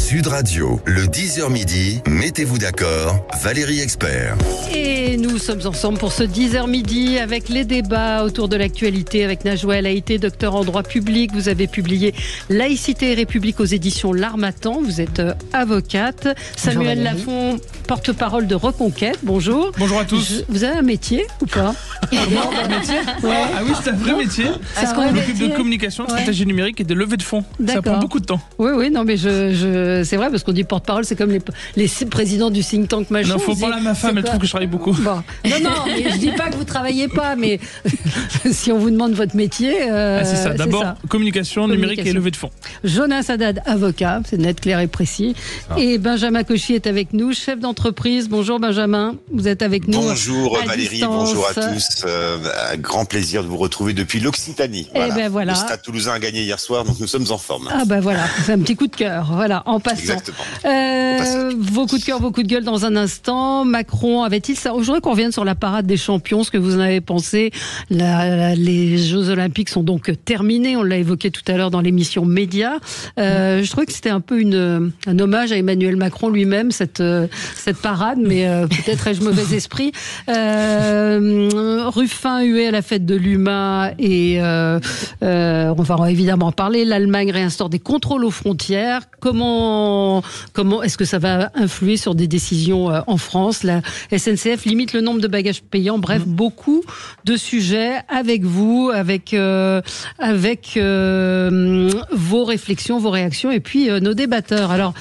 Sud Radio, le 10h midi, mettez-vous d'accord, Valérie Expert. Et nous sommes ensemble pour ce 10h midi avec les débats autour de l'actualité avec Najwa El Haïté, docteur en droit public. Vous avez publié Laïcité et République aux éditions L'Harmattan. Vous êtes avocate. Samuel Lafont, porte-parole de Reconquête. Bonjour. Bonjour à tous. Vous avez un métier ou pas? Comment, un métier? Ouais. Ah oui, c'est un vrai métier. C'est Je m'occupe de communication, de stratégie numérique et de levée de fonds. Ça prend beaucoup de temps. Oui, non, mais c'est vrai parce qu'on dit porte-parole, c'est comme les présidents du think tank machin. Non, faut parler à ma femme, elle trouve que je travaille beaucoup. Bon. Non, mais je dis pas que vous travaillez pas, mais si on vous demande votre métier, c'est ça. D'abord, communication numérique et levée de fonds. Jonas Haddad, avocat, c'est net, clair et précis. Et Benjamin Cauchy est avec nous, chef d'entreprise. Bonjour Benjamin, vous êtes avec nous. Bonjour Valérie, distance. bonjour à tous. Un grand plaisir de vous retrouver depuis l'Occitanie. Voilà. Le Stade Toulousain a gagné hier soir, donc nous sommes en forme. Ah voilà, c'est un petit coup de cœur. Voilà, en passant. Exactement. Vos coups de cœur, vos coups de gueule dans un instant. Macron avait-il ça? Je voudrais qu'on revienne sur la parade des champions, ce que vous en avez pensé. Les Jeux Olympiques sont donc terminés. On l'a évoqué tout à l'heure dans l'émission Média. Je trouvais que c'était un peu un hommage à Emmanuel Macron lui-même, cette parade, mais peut-être ai-je mauvais esprit. Ruffin hué à la fête de l'UMA et on va évidemment en parler. L'Allemagne réinstaure des contrôles aux frontières. Comment est-ce que ça va influer sur des décisions en France? La SNCF limite le nombre de bagages payants. Bref, beaucoup de sujets avec vous, avec vos réflexions, vos réactions et puis nos débatteurs. Alors,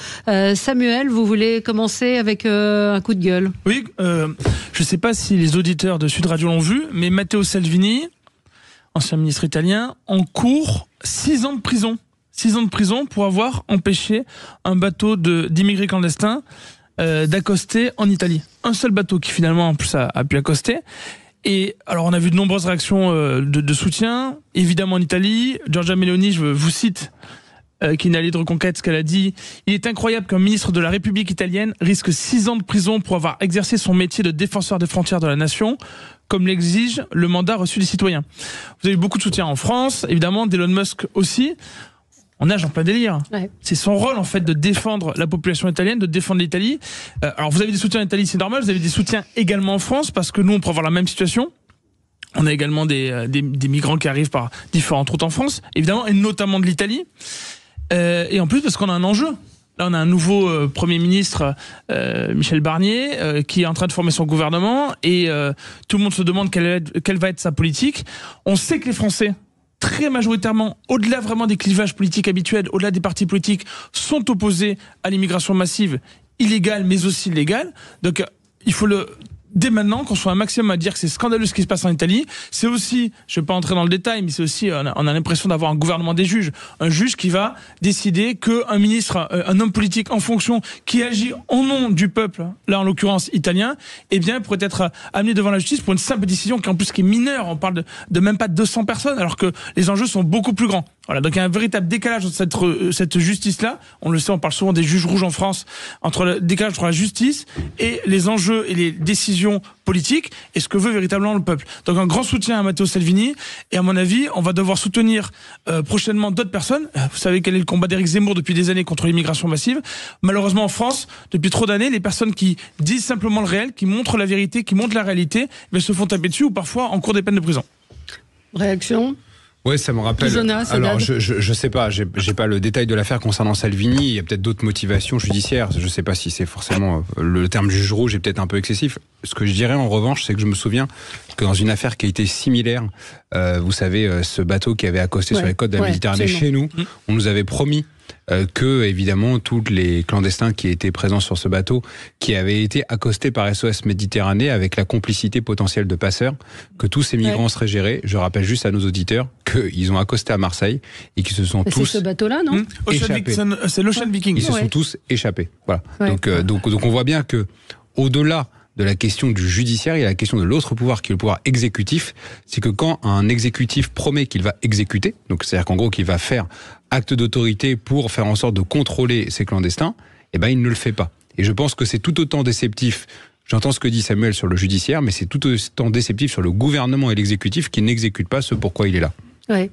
Samuel, vous voulez commencer avec un coup de gueule? Oui, je ne sais pas si les auditeurs de Sud Radio l'ont vu, mais Matteo Salvini, ancien ministre italien, encourt 6 ans de prison. 6 ans de prison pour avoir empêché un bateau d'immigrés clandestins d'accoster en Italie. Un seul bateau qui finalement en plus a pu accoster. Et alors on a vu de nombreuses réactions de soutien, évidemment en Italie. Giorgia Meloni, je vous cite, qui est une alliée de Reconquête, ce qu'elle a dit: il est incroyable qu'un ministre de la République italienne risque 6 ans de prison pour avoir exercé son métier de défenseur des frontières de la nation, comme l'exige le mandat reçu des citoyens. Vous avez eu beaucoup de soutien en France, évidemment, d'Elon Musk aussi. On nage en plein délire. Ouais. C'est son rôle en fait de défendre la population italienne, de défendre l'Italie. Alors vous avez des soutiens en Italie, c'est normal. Vous avez des soutiens également en France parce que nous on peut avoir la même situation. On a également des migrants qui arrivent par différentes routes en France, évidemment, et notamment de l'Italie. Et en plus parce qu'on a un enjeu. Là, on a un nouveau Premier ministre, Michel Barnier, qui est en train de former son gouvernement et tout le monde se demande quelle va être sa politique. On sait que les Français, très majoritairement, au-delà vraiment des clivages politiques habituels, au-delà des partis politiques, sont opposés à l'immigration massive, illégale mais aussi légale. Donc il faut dès maintenant qu'on soit un maximum à dire que c'est scandaleux ce qui se passe en Italie. C'est aussi, je ne vais pas entrer dans le détail, mais c'est aussi, on a l'impression d'avoir un gouvernement des juges. Un juge qui va décider qu'un ministre, un homme politique en fonction, qui agit au nom du peuple, là en l'occurrence italien, eh bien pourrait être amené devant la justice pour une simple décision qui en plus qui est mineure. On parle de même pas de 200 personnes, alors que les enjeux sont beaucoup plus grands. Voilà, donc il y a un véritable décalage entre cette justice-là. On le sait, on parle souvent des juges rouges en France, entre le décalage entre la justice et les enjeux et les décisions politiques et ce que veut véritablement le peuple. Donc un grand soutien à Matteo Salvini et à mon avis, on va devoir soutenir prochainement d'autres personnes. Vous savez quel est le combat d'Éric Zemmour depuis des années contre l'immigration massive. Malheureusement en France, depuis trop d'années, les personnes qui disent simplement le réel, qui montrent la vérité, qui montrent la réalité, mais se font taper dessus ou parfois encourent des peines de prison. Réaction ? Ouais, ça me rappelle. Jonas, alors, je sais pas, j'ai pas le détail de l'affaire concernant Salvini. Il y a peut-être d'autres motivations judiciaires. Je sais pas si c'est forcément le terme juge rouge est peut-être un peu excessif. Ce que je dirais en revanche, c'est que je me souviens que dans une affaire qui a été similaire, vous savez, ce bateau qui avait accosté sur les côtes de la Méditerranée chez nous, on nous avait promis que évidemment tous les clandestins qui étaient présents sur ce bateau, qui avaient été accostés par SOS Méditerranée avec la complicité potentielle de passeurs, que tous ces migrants seraient gérés. Je rappelle juste à nos auditeurs qu'ils ont accosté à Marseille et qu'ils se sont tous c'est ce bateau-là, non échappés. C'est l'Ocean Viking. Ils se sont tous échappés. Voilà. Donc on voit bien que au-delà de la question du judiciaire, il y a la question de l'autre pouvoir qui est le pouvoir exécutif. C'est que quand un exécutif promet qu'il va exécuter, donc c'est-à-dire qu'en gros qu'il va faire acte d'autorité pour faire en sorte de contrôler ces clandestins, eh ben il ne le fait pas. Et je pense que c'est tout autant déceptif. J'entends ce que dit Samuel sur le judiciaire, mais c'est tout autant déceptif sur le gouvernement et l'exécutif qui n'exécutent pas ce pourquoi il est là. Ouais.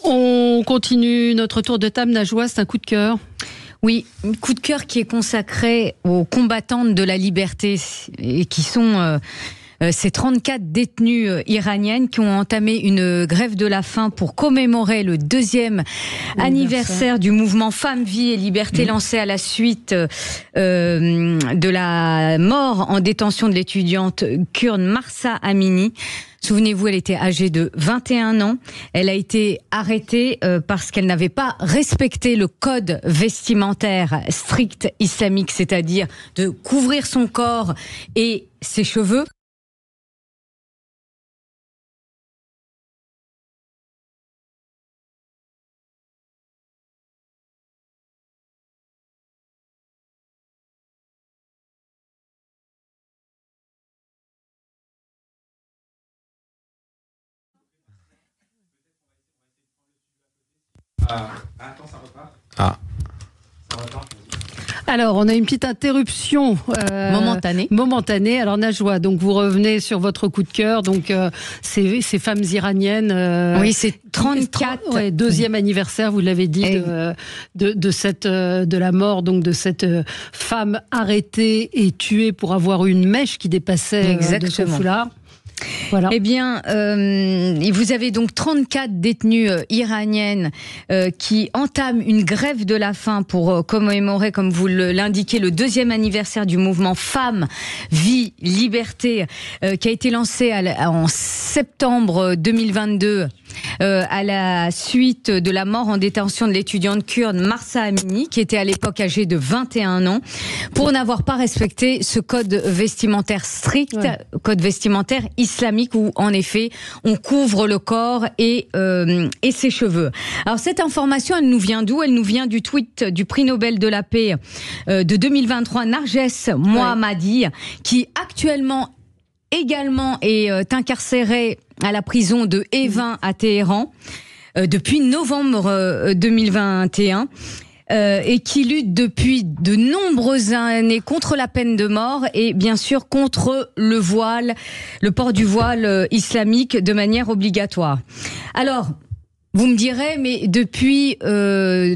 On continue notre tour de table. Najwa, c'est un coup de cœur. Oui, un coup de cœur qui est consacré aux combattantes de la liberté et qui sont ces 34 détenues iraniennes qui ont entamé une grève de la faim pour commémorer le 2e anniversaire du mouvement Femmes, Vie et Liberté lancé à la suite de la mort en détention de l'étudiante kurde Mahsa Amini. Souvenez-vous, elle était âgée de 21 ans. Elle a été arrêtée parce qu'elle n'avait pas respecté le code vestimentaire strict islamique, c'est-à-dire de couvrir son corps et ses cheveux. Attends, ça repart. Ah. Ça repart. Alors, on a une petite interruption momentanée. Alors, Najwa, donc vous revenez sur votre coup de cœur. Donc, ces femmes iraniennes. Oui, c'est 34. Ouais, 2e anniversaire, vous l'avez dit, de la mort donc de cette femme arrêtée et tuée pour avoir une mèche qui dépassait de son foulard. Voilà. Eh bien, vous avez donc 34 détenues iraniennes qui entament une grève de la faim pour commémorer, comme vous l'indiquez, le 2e anniversaire du mouvement Femmes, Vie, Liberté, qui a été lancé en septembre 2022. À la suite de la mort en détention de l'étudiante kurde Mahsa Amini, qui était à l'époque âgée de 21 ans, pour n'avoir pas respecté ce code vestimentaire strict, code vestimentaire islamique, où en effet on couvre le corps et ses cheveux. Alors cette information, elle nous vient d'où ? Elle nous vient du tweet du prix Nobel de la paix de 2023, Narges Mohammadi, qui actuellement également est incarcéré à la prison de Evin à Téhéran depuis novembre 2021 et qui lutte depuis de nombreuses années contre la peine de mort et bien sûr contre le voile, le port du voile islamique de manière obligatoire. Alors, vous me direz, mais depuis 2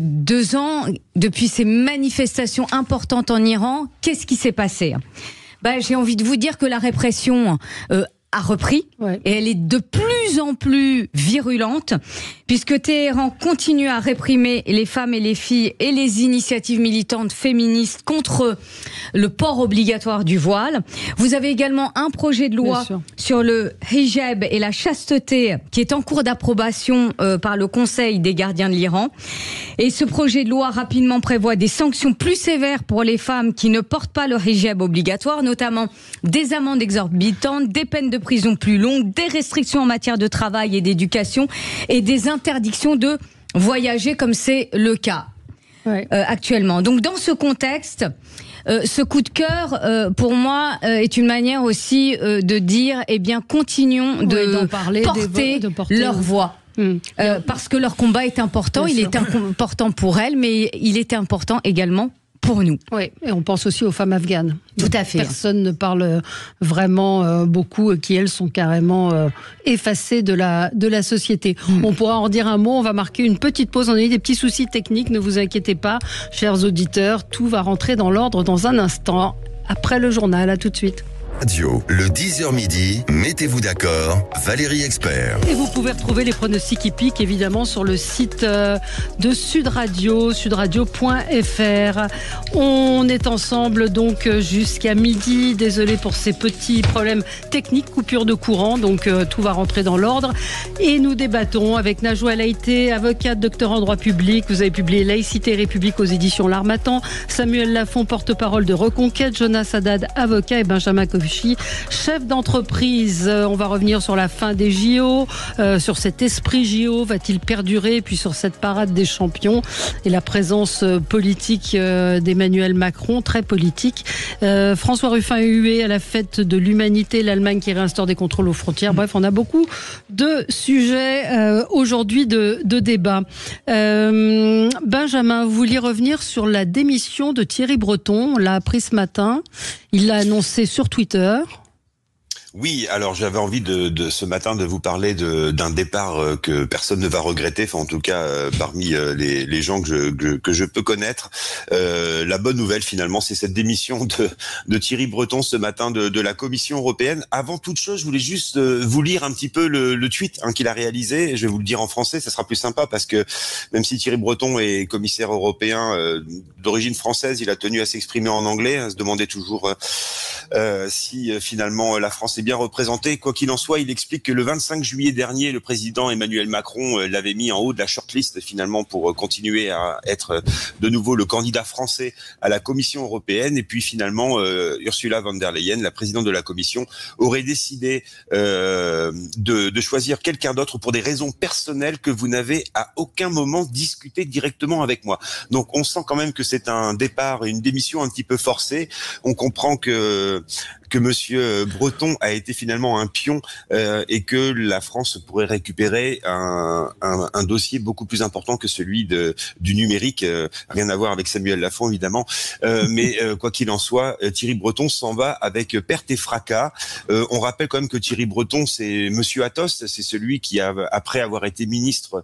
ans, depuis ces manifestations importantes en Iran, qu'est-ce qui s'est passé ? J'ai envie de vous dire que la répression a repris et elle est de plus en plus virulente puisque Téhéran continue à réprimer les femmes et les filles et les initiatives militantes féministes contre le port obligatoire du voile. Vous avez également un projet de loi sur le hijab et la chasteté qui est en cours d'approbation par le Conseil des gardiens de l'Iran. Et ce projet de loi rapidement prévoit des sanctions plus sévères pour les femmes qui ne portent pas le hijab obligatoire, notamment des amendes exorbitantes, des peines de prison plus longues, des restrictions en matière de travail et d'éducation et des interdictions de voyager comme c'est le cas actuellement. Donc dans ce contexte, ce coup de cœur, pour moi, est une manière aussi de dire, eh bien, continuons de porter leur voix. Parce que leur combat est important, il est important pour elles, mais il est important également pour nous. Oui, et on pense aussi aux femmes afghanes. Tout à fait. Personne ne parle vraiment beaucoup, qui elles sont carrément effacées de la société. On pourra en dire un mot, on va marquer une petite pause, on a eu des petits soucis techniques, ne vous inquiétez pas, chers auditeurs, tout va rentrer dans l'ordre dans un instant, après le journal, à tout de suite. Radio, le 10h midi, mettez-vous d'accord, Valérie Expert. Et vous pouvez retrouver les pronostics hippiques évidemment sur le site de Sud Radio, sudradio.fr. On est ensemble donc jusqu'à midi. Désolé pour ces petits problèmes techniques, coupure de courant, donc tout va rentrer dans l'ordre. Et nous débattons avec Najwa Laïté, avocate, docteur en droit public. Vous avez publié Laïcité et République aux éditions L'Harmattan. Samuel Lafont, porte-parole de Reconquête. Jonas Haddad, avocat, et Benjamin Kovici, chef d'entreprise. On va revenir sur la fin des JO, sur cet esprit JO, va-t-il perdurer, puis sur cette parade des champions et la présence politique d'Emmanuel Macron, très politique. François Ruffin est hué à la fête de l'humanité, l'Allemagne qui réinstaure des contrôles aux frontières. Bref, on a beaucoup de sujets aujourd'hui de débat. Benjamin, vous vouliez revenir sur la démission de Thierry Breton. On l'a appris ce matin. Il l'a annoncé sur Twitter. Oui, alors j'avais envie de ce matin de vous parler d'un départ que personne ne va regretter, enfin en tout cas parmi les gens que je peux connaître. La bonne nouvelle finalement, c'est cette démission de Thierry Breton ce matin de la Commission européenne. Avant toute chose, je voulais juste vous lire un petit peu le tweet qu'il a réalisé. Je vais vous le dire en français, ça sera plus sympa parce que même si Thierry Breton est commissaire européen d'origine française, il a tenu à s'exprimer en anglais, à se demander toujours si finalement la France est bien représenté. Quoi qu'il en soit, il explique que le 25 juillet dernier, le président Emmanuel Macron l'avait mis en haut de la shortlist finalement pour continuer à être de nouveau le candidat français à la Commission européenne. Et puis finalement, Ursula von der Leyen, la présidente de la Commission, aurait décidé de choisir quelqu'un d'autre pour des raisons personnelles que vous n'avez à aucun moment discuté directement avec moi. Donc on sent quand même que c'est un départ, une démission un petit peu forcée. On comprend que Monsieur Breton a été finalement un pion et que la France pourrait récupérer un dossier beaucoup plus important que celui du numérique. Rien à voir avec Samuel Lafont évidemment, mais quoi qu'il en soit, Thierry Breton s'en va avec perte et fracas. On rappelle quand même que Thierry Breton, c'est Monsieur Athos, c'est celui qui a, après avoir été ministre,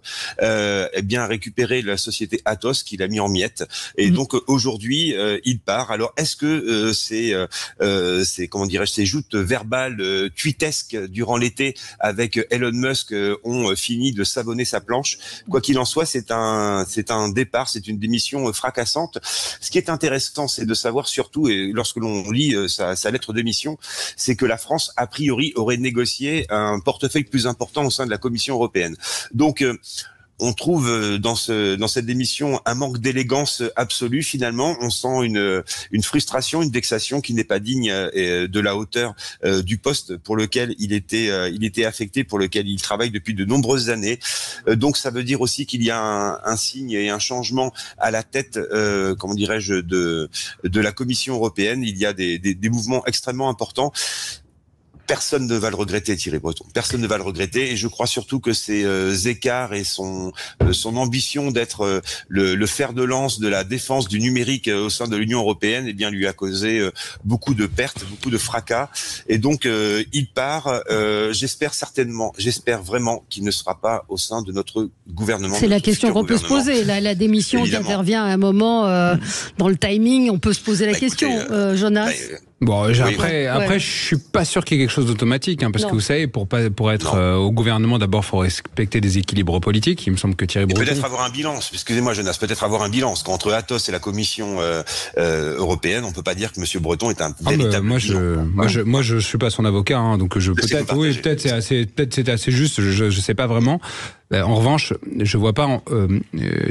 bien récupéré la société Athos qu'il a mis en miettes. Et donc aujourd'hui, il part. Alors est-ce que c'est comment dirais-je, ces joutes verbales tweetesques durant l'été avec Elon Musk ont fini de savonner sa planche. Quoi qu'il en soit, c'est un départ, c'est une démission fracassante. Ce qui est intéressant, c'est de savoir surtout, et lorsque l'on lit sa lettre de mission, c'est que la France, a priori, aurait négocié un portefeuille plus important au sein de la Commission européenne. Donc, on trouve dans cette démission un manque d'élégance absolue. Finalement, on sent une frustration, une vexation qui n'est pas digne de la hauteur du poste pour lequel il était affecté, pour lequel il travaille depuis de nombreuses années. Donc, ça veut dire aussi qu'il y a un signe et un changement à la tête, comment dirais-je, de la Commission européenne. Il y a des mouvements extrêmement importants. Personne ne va le regretter, Thierry Breton. Personne ne va le regretter, et je crois surtout que ces écarts et son ambition d'être le fer de lance de la défense du numérique au sein de l'Union européenne, eh bien, lui a causé beaucoup de pertes, beaucoup de fracas. Et donc, il part. J'espère vraiment qu'il ne sera pas au sein de notre gouvernement. C'est la question qu'on peut se poser. La démission qui intervient à un moment dans le timing, on peut se poser la question, Jonas. Bon, après, je suis pas sûr qu'il y ait quelque chose d'automatique, parce que vous savez, pour être au gouvernement, d'abord, il faut respecter des équilibres politiques. Il me semble que Thierry Breton. Peut-être avoir un bilan. Excusez-moi, Jonas. Peut-être avoir un bilan. Parce qu'entre Athos et la Commission européenne, on peut pas dire que Monsieur Breton est un véritable. Moi, je suis pas son avocat, donc peut-être c'était assez juste. Je sais pas vraiment. En revanche, je vois pas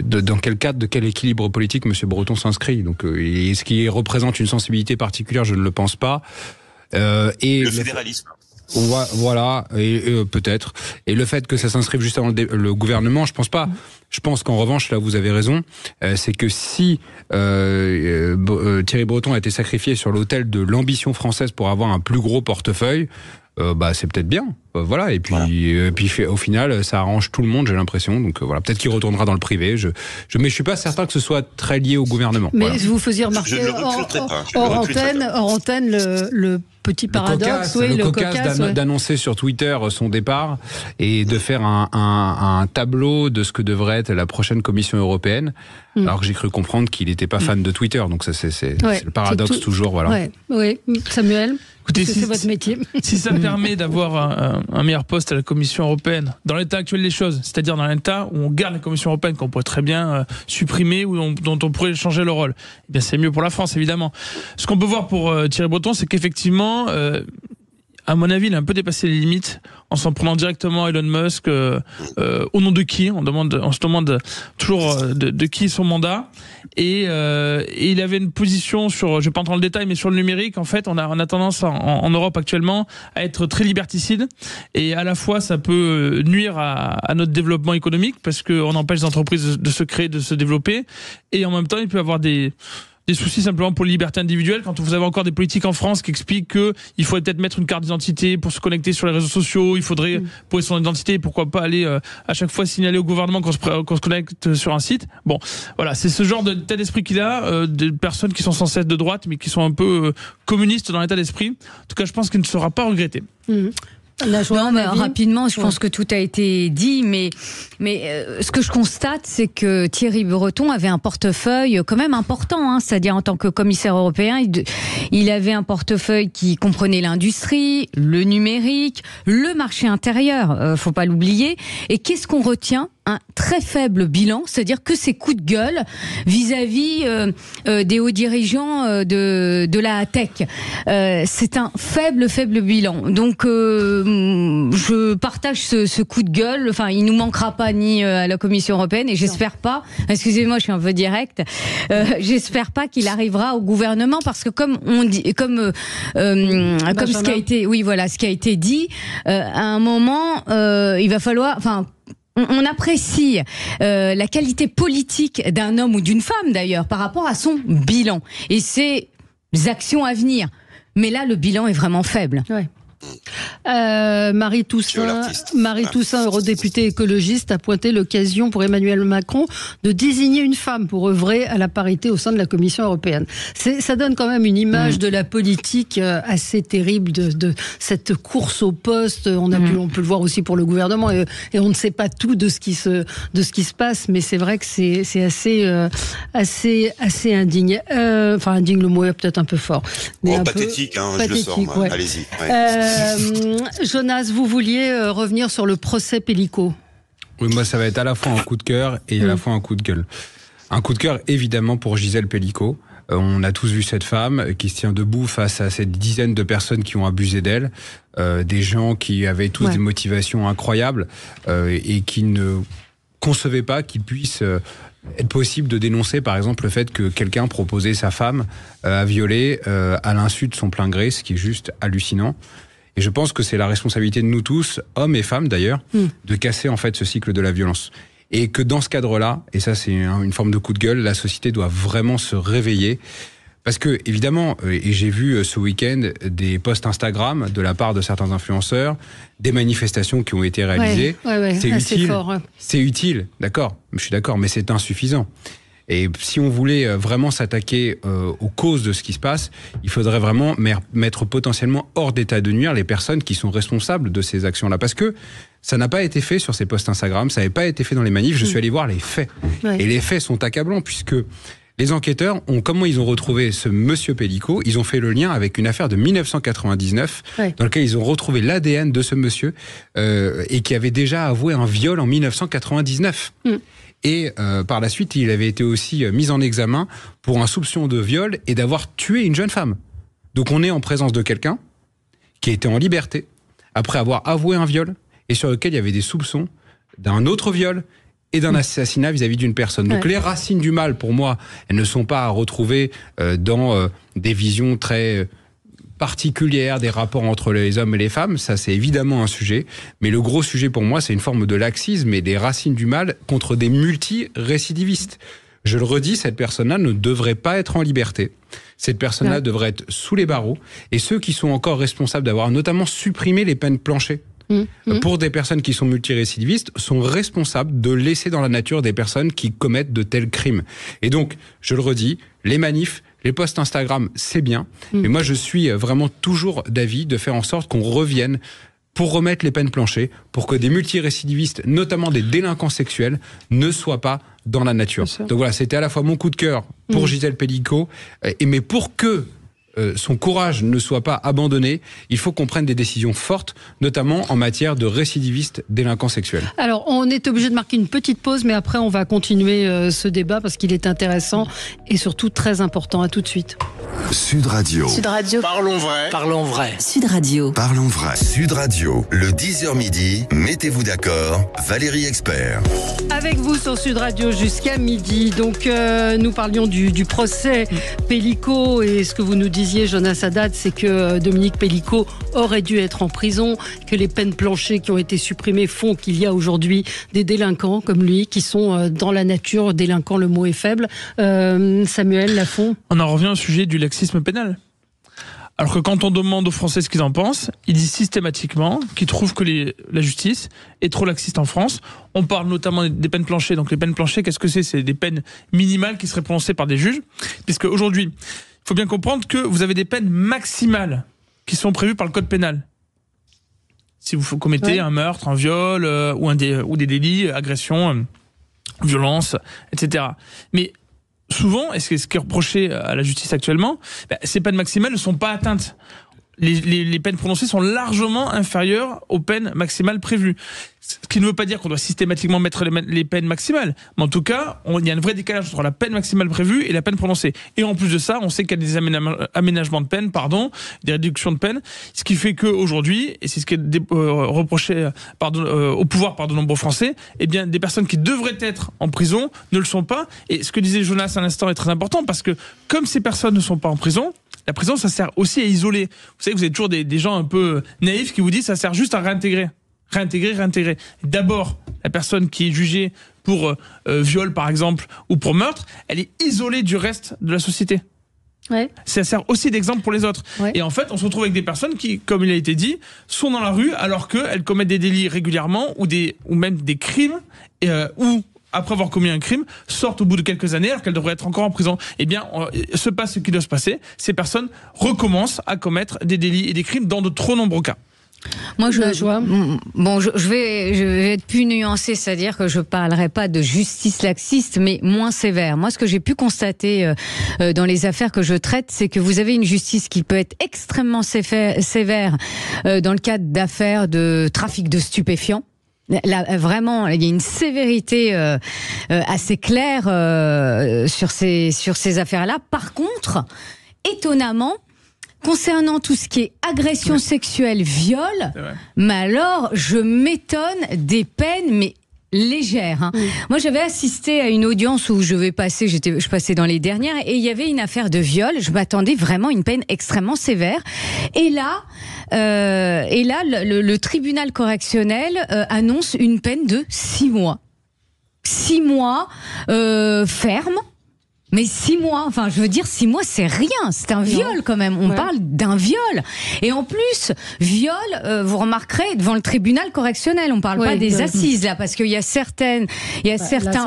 dans quel cadre, de quel équilibre politique M. Breton s'inscrit. Donc, est-ce qu'il représente une sensibilité particulière? Je ne le pense pas. Et le fédéralisme. Voilà, et peut-être. Et le fait que ça s'inscrive juste avant le gouvernement, je pense pas. Je pense qu'en revanche, là, vous avez raison, c'est que si Thierry Breton a été sacrifié sur l'autel de l'ambition française pour avoir un plus gros portefeuille, c'est peut-être bien. Voilà, et puis au final, ça arrange tout le monde, j'ai l'impression. Donc voilà, peut-être qu'il retournera dans le privé. Mais je suis pas certain que ce soit très lié au gouvernement. Mais voilà. vous faisiez remarquer hors antenne le petit paradoxe, le cocasse d'annoncer sur Twitter son départ et de faire un tableau de ce que devrait être la prochaine Commission européenne. Alors que j'ai cru comprendre qu'il n'était pas fan de Twitter. Donc ça, c'est le paradoxe toujours. Voilà. Oui, Samuel. Écoutez, c'est votre métier. Si ça permet d'avoir un meilleur poste à la Commission européenne, dans l'état actuel des choses, c'est-à-dire dans l'état où on garde la Commission européenne, qu'on pourrait très bien supprimer ou dont on pourrait changer le rôle, eh bien c'est mieux pour la France, évidemment. Ce qu'on peut voir pour Thierry Breton, c'est qu'effectivement, à mon avis, il a un peu dépassé les limites en s'en prenant directement à Elon Musk. Au nom de qui? On se demande toujours de qui est son mandat. Et il avait une position sur, je vais pas entrer dans le détail, mais sur le numérique, en fait, on a tendance en Europe actuellement à être très liberticide. Et à la fois, ça peut nuire à notre développement économique parce qu'on empêche les entreprises de se créer, de se développer. Et en même temps, il peut avoir des des soucis simplement pour les libertés individuelles. Quand vous avez encore des politiques en France qui expliquent qu'il faudrait peut-être mettre une carte d'identité pour se connecter sur les réseaux sociaux, il faudrait poser son identité, pourquoi pas aller à chaque fois signaler au gouvernement qu'on se connecte sur un site. Bon, voilà, c'est ce genre d'état d'esprit qu'il a, des personnes qui sont censées être de droite mais qui sont un peu communistes dans l'état d'esprit. En tout cas, je pense qu'il ne sera pas regretté. Non, mais rapidement, je pense que tout a été dit, mais ce que je constate, c'est que Thierry Breton avait un portefeuille quand même important, hein, c'est-à-dire en tant que commissaire européen, il avait un portefeuille qui comprenait l'industrie, le numérique, le marché intérieur, faut pas l'oublier. Et qu'est-ce qu'on retient ? Un très faible bilan, c'est-à-dire que ces coups de gueule vis-à-vis des hauts dirigeants de la tech. C'est un faible bilan. Donc je partage ce coup de gueule. Enfin, il nous manquera pas ni à la Commission européenne et j'espère pas. Excusez-moi, je suis un peu directe. J'espère pas qu'il arrivera au gouvernement parce que comme on dit, comme ce qui a été, oui voilà, ce qui a été dit, à un moment, il va falloir, enfin. On apprécie la qualité politique d'un homme ou d'une femme d'ailleurs par rapport à son bilan et ses actions à venir. Mais là, le bilan est vraiment faible. Ouais. Marie Toussaint, eurodéputée écologiste, a pointé l'occasion pour Emmanuel Macron de désigner une femme pour œuvrer à la parité au sein de la Commission européenne. Ça donne quand même une image de la politique assez terrible de cette course au poste. On peut le voir aussi pour le gouvernement et on ne sait pas tout de ce qui se passe, mais c'est vrai que c'est assez indigne. Enfin indigne, le mot est peut-être un peu fort. Mais pathétique, hein, je le sors. Ouais. Allez-y. Ouais. Jonas, vous vouliez revenir sur le procès Pellico. Oui, moi ça va être à la fois un coup de cœur et à la fois un coup de gueule. Un coup de cœur évidemment pour Gisèle Pellico. On a tous vu cette femme qui se tient debout face à cette dizaine de personnes qui ont abusé d'elle, des gens qui avaient tous des motivations incroyables et qui ne concevaient pas qu'il puisse être possible de dénoncer par exemple le fait que quelqu'un proposait sa femme à violer à l'insu de son plein gré, ce qui est juste hallucinant. Et je pense que c'est la responsabilité de nous tous, hommes et femmes d'ailleurs, de casser en fait ce cycle de la violence. Et que dans ce cadre-là, et ça c'est une forme de coup de gueule, la société doit vraiment se réveiller. Parce que, évidemment, et j'ai vu ce week-end des posts Instagram de la part de certains influenceurs, des manifestations qui ont été réalisées. C'est utile, fort, c'est utile, d'accord, je suis d'accord, mais c'est insuffisant. Et si on voulait vraiment s'attaquer aux causes de ce qui se passe, il faudrait vraiment mettre potentiellement hors d'état de nuire les personnes qui sont responsables de ces actions-là. Parce que ça n'a pas été fait sur ces posts Instagram, ça n'avait pas été fait dans les manifs, je suis allé voir les faits. Et les faits sont accablants puisque les enquêteurs comment ils ont retrouvé ce monsieur Pellico, ils ont fait le lien avec une affaire de 1999 dans laquelle ils ont retrouvé l'ADN de ce monsieur et qui avait déjà avoué un viol en 1999. Et par la suite, il avait été aussi mis en examen pour un soupçon de viol et d'avoir tué une jeune femme. Donc on est en présence de quelqu'un qui était en liberté après avoir avoué un viol et sur lequel il y avait des soupçons d'un autre viol et d'un assassinat vis-à-vis d'une personne. Donc les racines du mal, pour moi, elles ne sont pas à retrouver dans des visions très particulière des rapports entre les hommes et les femmes, ça c'est évidemment un sujet, mais le gros sujet pour moi c'est une forme de laxisme et des racines du mal contre des multi-récidivistes. Je le redis, cette personne-là ne devrait pas être en liberté. Cette personne-là devrait être sous les barreaux et ceux qui sont encore responsables d'avoir notamment supprimé les peines planchées pour des personnes qui sont multirécidivistes sont responsables de laisser dans la nature des personnes qui commettent de tels crimes. Et donc, je le redis, les manifs, les posts Instagram, c'est bien. Mais moi, je suis vraiment toujours d'avis de faire en sorte qu'on revienne pour remettre les peines planchées, pour que des multirécidivistes, notamment des délinquants sexuels, ne soient pas dans la nature. Donc voilà, c'était à la fois mon coup de cœur pour Gisèle Pellico, mais pour que son courage ne soit pas abandonné, il faut qu'on prenne des décisions fortes, notamment en matière de récidivistes délinquants sexuels. Alors, on est obligé de marquer une petite pause, mais après, on va continuer ce débat parce qu'il est intéressant et surtout très important. À tout de suite. Sud Radio. Sud Radio. Parlons vrai. Parlons vrai. Sud Radio. Parlons vrai. Sud Radio, le 10h midi, mettez-vous d'accord, Valérie Expert. Avec vous sur Sud Radio jusqu'à midi. Donc, nous parlions du procès Pellico, et ce que vous nous disiez, Jonas Haddad, c'est que Dominique Pellico aurait dû être en prison, que les peines planchées qui ont été supprimées font qu'il y a aujourd'hui des délinquants comme lui qui sont dans la nature. Délinquant, le mot est faible. Samuel Lafont. On en revient au sujet du laxisme pénal. Alors que quand on demande aux Français ce qu'ils en pensent, ils disent systématiquement qu'ils trouvent que la justice est trop laxiste en France. On parle notamment des peines planchées. Donc les peines planchées, qu'est-ce que c'est ? C'est des peines minimales qui seraient prononcées par des juges. Puisque aujourd'hui, il faut bien comprendre que vous avez des peines maximales qui sont prévues par le code pénal. Si vous commettez un meurtre, un viol ou des délits, agression, violence, etc. Mais souvent, et ce qui est reproché à la justice actuellement, ces peines maximales ne sont pas atteintes. Les peines prononcées sont largement inférieures aux peines maximales prévues. Ce qui ne veut pas dire qu'on doit systématiquement mettre les peines maximales. Mais en tout cas, il y a un vrai décalage entre la peine maximale prévue et la peine prononcée. Et en plus de ça, on sait qu'il y a des aménagements de peine, des réductions de peine. Ce qui fait qu'aujourd'hui, et c'est ce qui est reproché au pouvoir par de nombreux Français, eh bien, des personnes qui devraient être en prison ne le sont pas. Et ce que disait Jonas à l'instant est très important, parce que comme ces personnes ne sont pas en prison, la prison, ça sert aussi à isoler. Vous savez que vous avez toujours des gens un peu naïfs qui vous disent que ça sert juste à réintégrer. D'abord, la personne qui est jugée pour viol, par exemple, ou pour meurtre, elle est isolée du reste de la société. Ouais. Ça sert aussi d'exemple pour les autres. Ouais. Et en fait, on se retrouve avec des personnes qui, comme il a été dit, sont dans la rue alors qu'elles commettent des délits régulièrement ou même des crimes, ou après avoir commis un crime, sortent au bout de quelques années alors qu'elles devraient être encore en prison. Eh bien, se passe ce qui doit se passer. Ces personnes recommencent à commettre des délits et des crimes dans de trop nombreux cas. Moi, je vais être plus nuancée, c'est-à-dire que je parlerai pas de justice laxiste, mais moins sévère. Moi, ce que j'ai pu constater dans les affaires que je traite, c'est que vous avez une justice qui peut être extrêmement sévère dans le cadre d'affaires de trafic de stupéfiants. Là, vraiment, il y a une sévérité assez claire sur ces affaires-là. Par contre, étonnamment, concernant tout ce qui est agression sexuelle, viol, mais alors, je m'étonne des peines, mais légères. Hein. Moi, j'avais assisté à une audience où je passais dans les dernières, et il y avait une affaire de viol. Je m'attendais vraiment à une peine extrêmement sévère. Et là, le tribunal correctionnel annonce une peine de 6 mois. 6 mois ferme. Mais 6 mois, enfin, je veux dire, 6 mois, c'est rien. C'est un viol, quand même. On parle d'un viol. Et en plus, viol, vous remarquerez, devant le tribunal correctionnel. On parle pas des assises, là, parce qu'il y a certains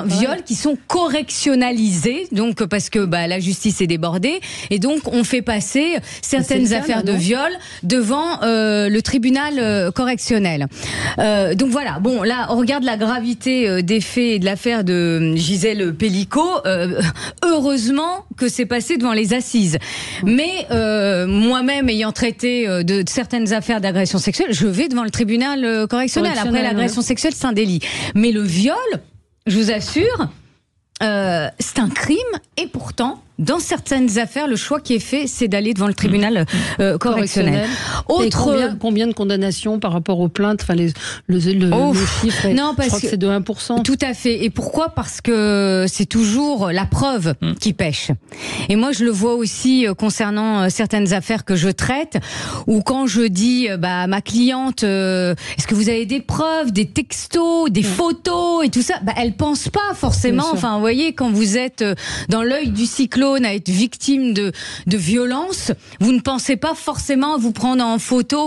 viols qui sont correctionnalisés. Donc, parce que, la justice est débordée. Et donc, on fait passer certaines affaires de viol devant le tribunal correctionnel. Donc voilà. Bon, là, on regarde la gravité des faits et de l'affaire de Gisèle Pellico. Heureusement que c'est passé devant les assises. Mais moi-même, ayant traité de certaines affaires d'agression sexuelle, je vais devant le tribunal correctionnel. Après, l'agression sexuelle, c'est un délit. Mais le viol, je vous assure, c'est un crime. Et pourtant, dans certaines affaires, le choix qui est fait, c'est d'aller devant le tribunal correctionnel. Combien de condamnations par rapport aux plaintes, enfin le chiffre, je crois que c'est de 1%. Tout à fait. Et pourquoi ? Parce que c'est toujours la preuve qui pêche. Et moi, je le vois aussi concernant certaines affaires que je traite, où quand je dis à ma cliente, est-ce que vous avez des preuves, des textos, des photos et tout ça, elle pense pas forcément. Enfin, vous voyez, quand vous êtes dans l'œil du cyclone, à être victime de violence, vous ne pensez pas forcément à vous prendre en photo,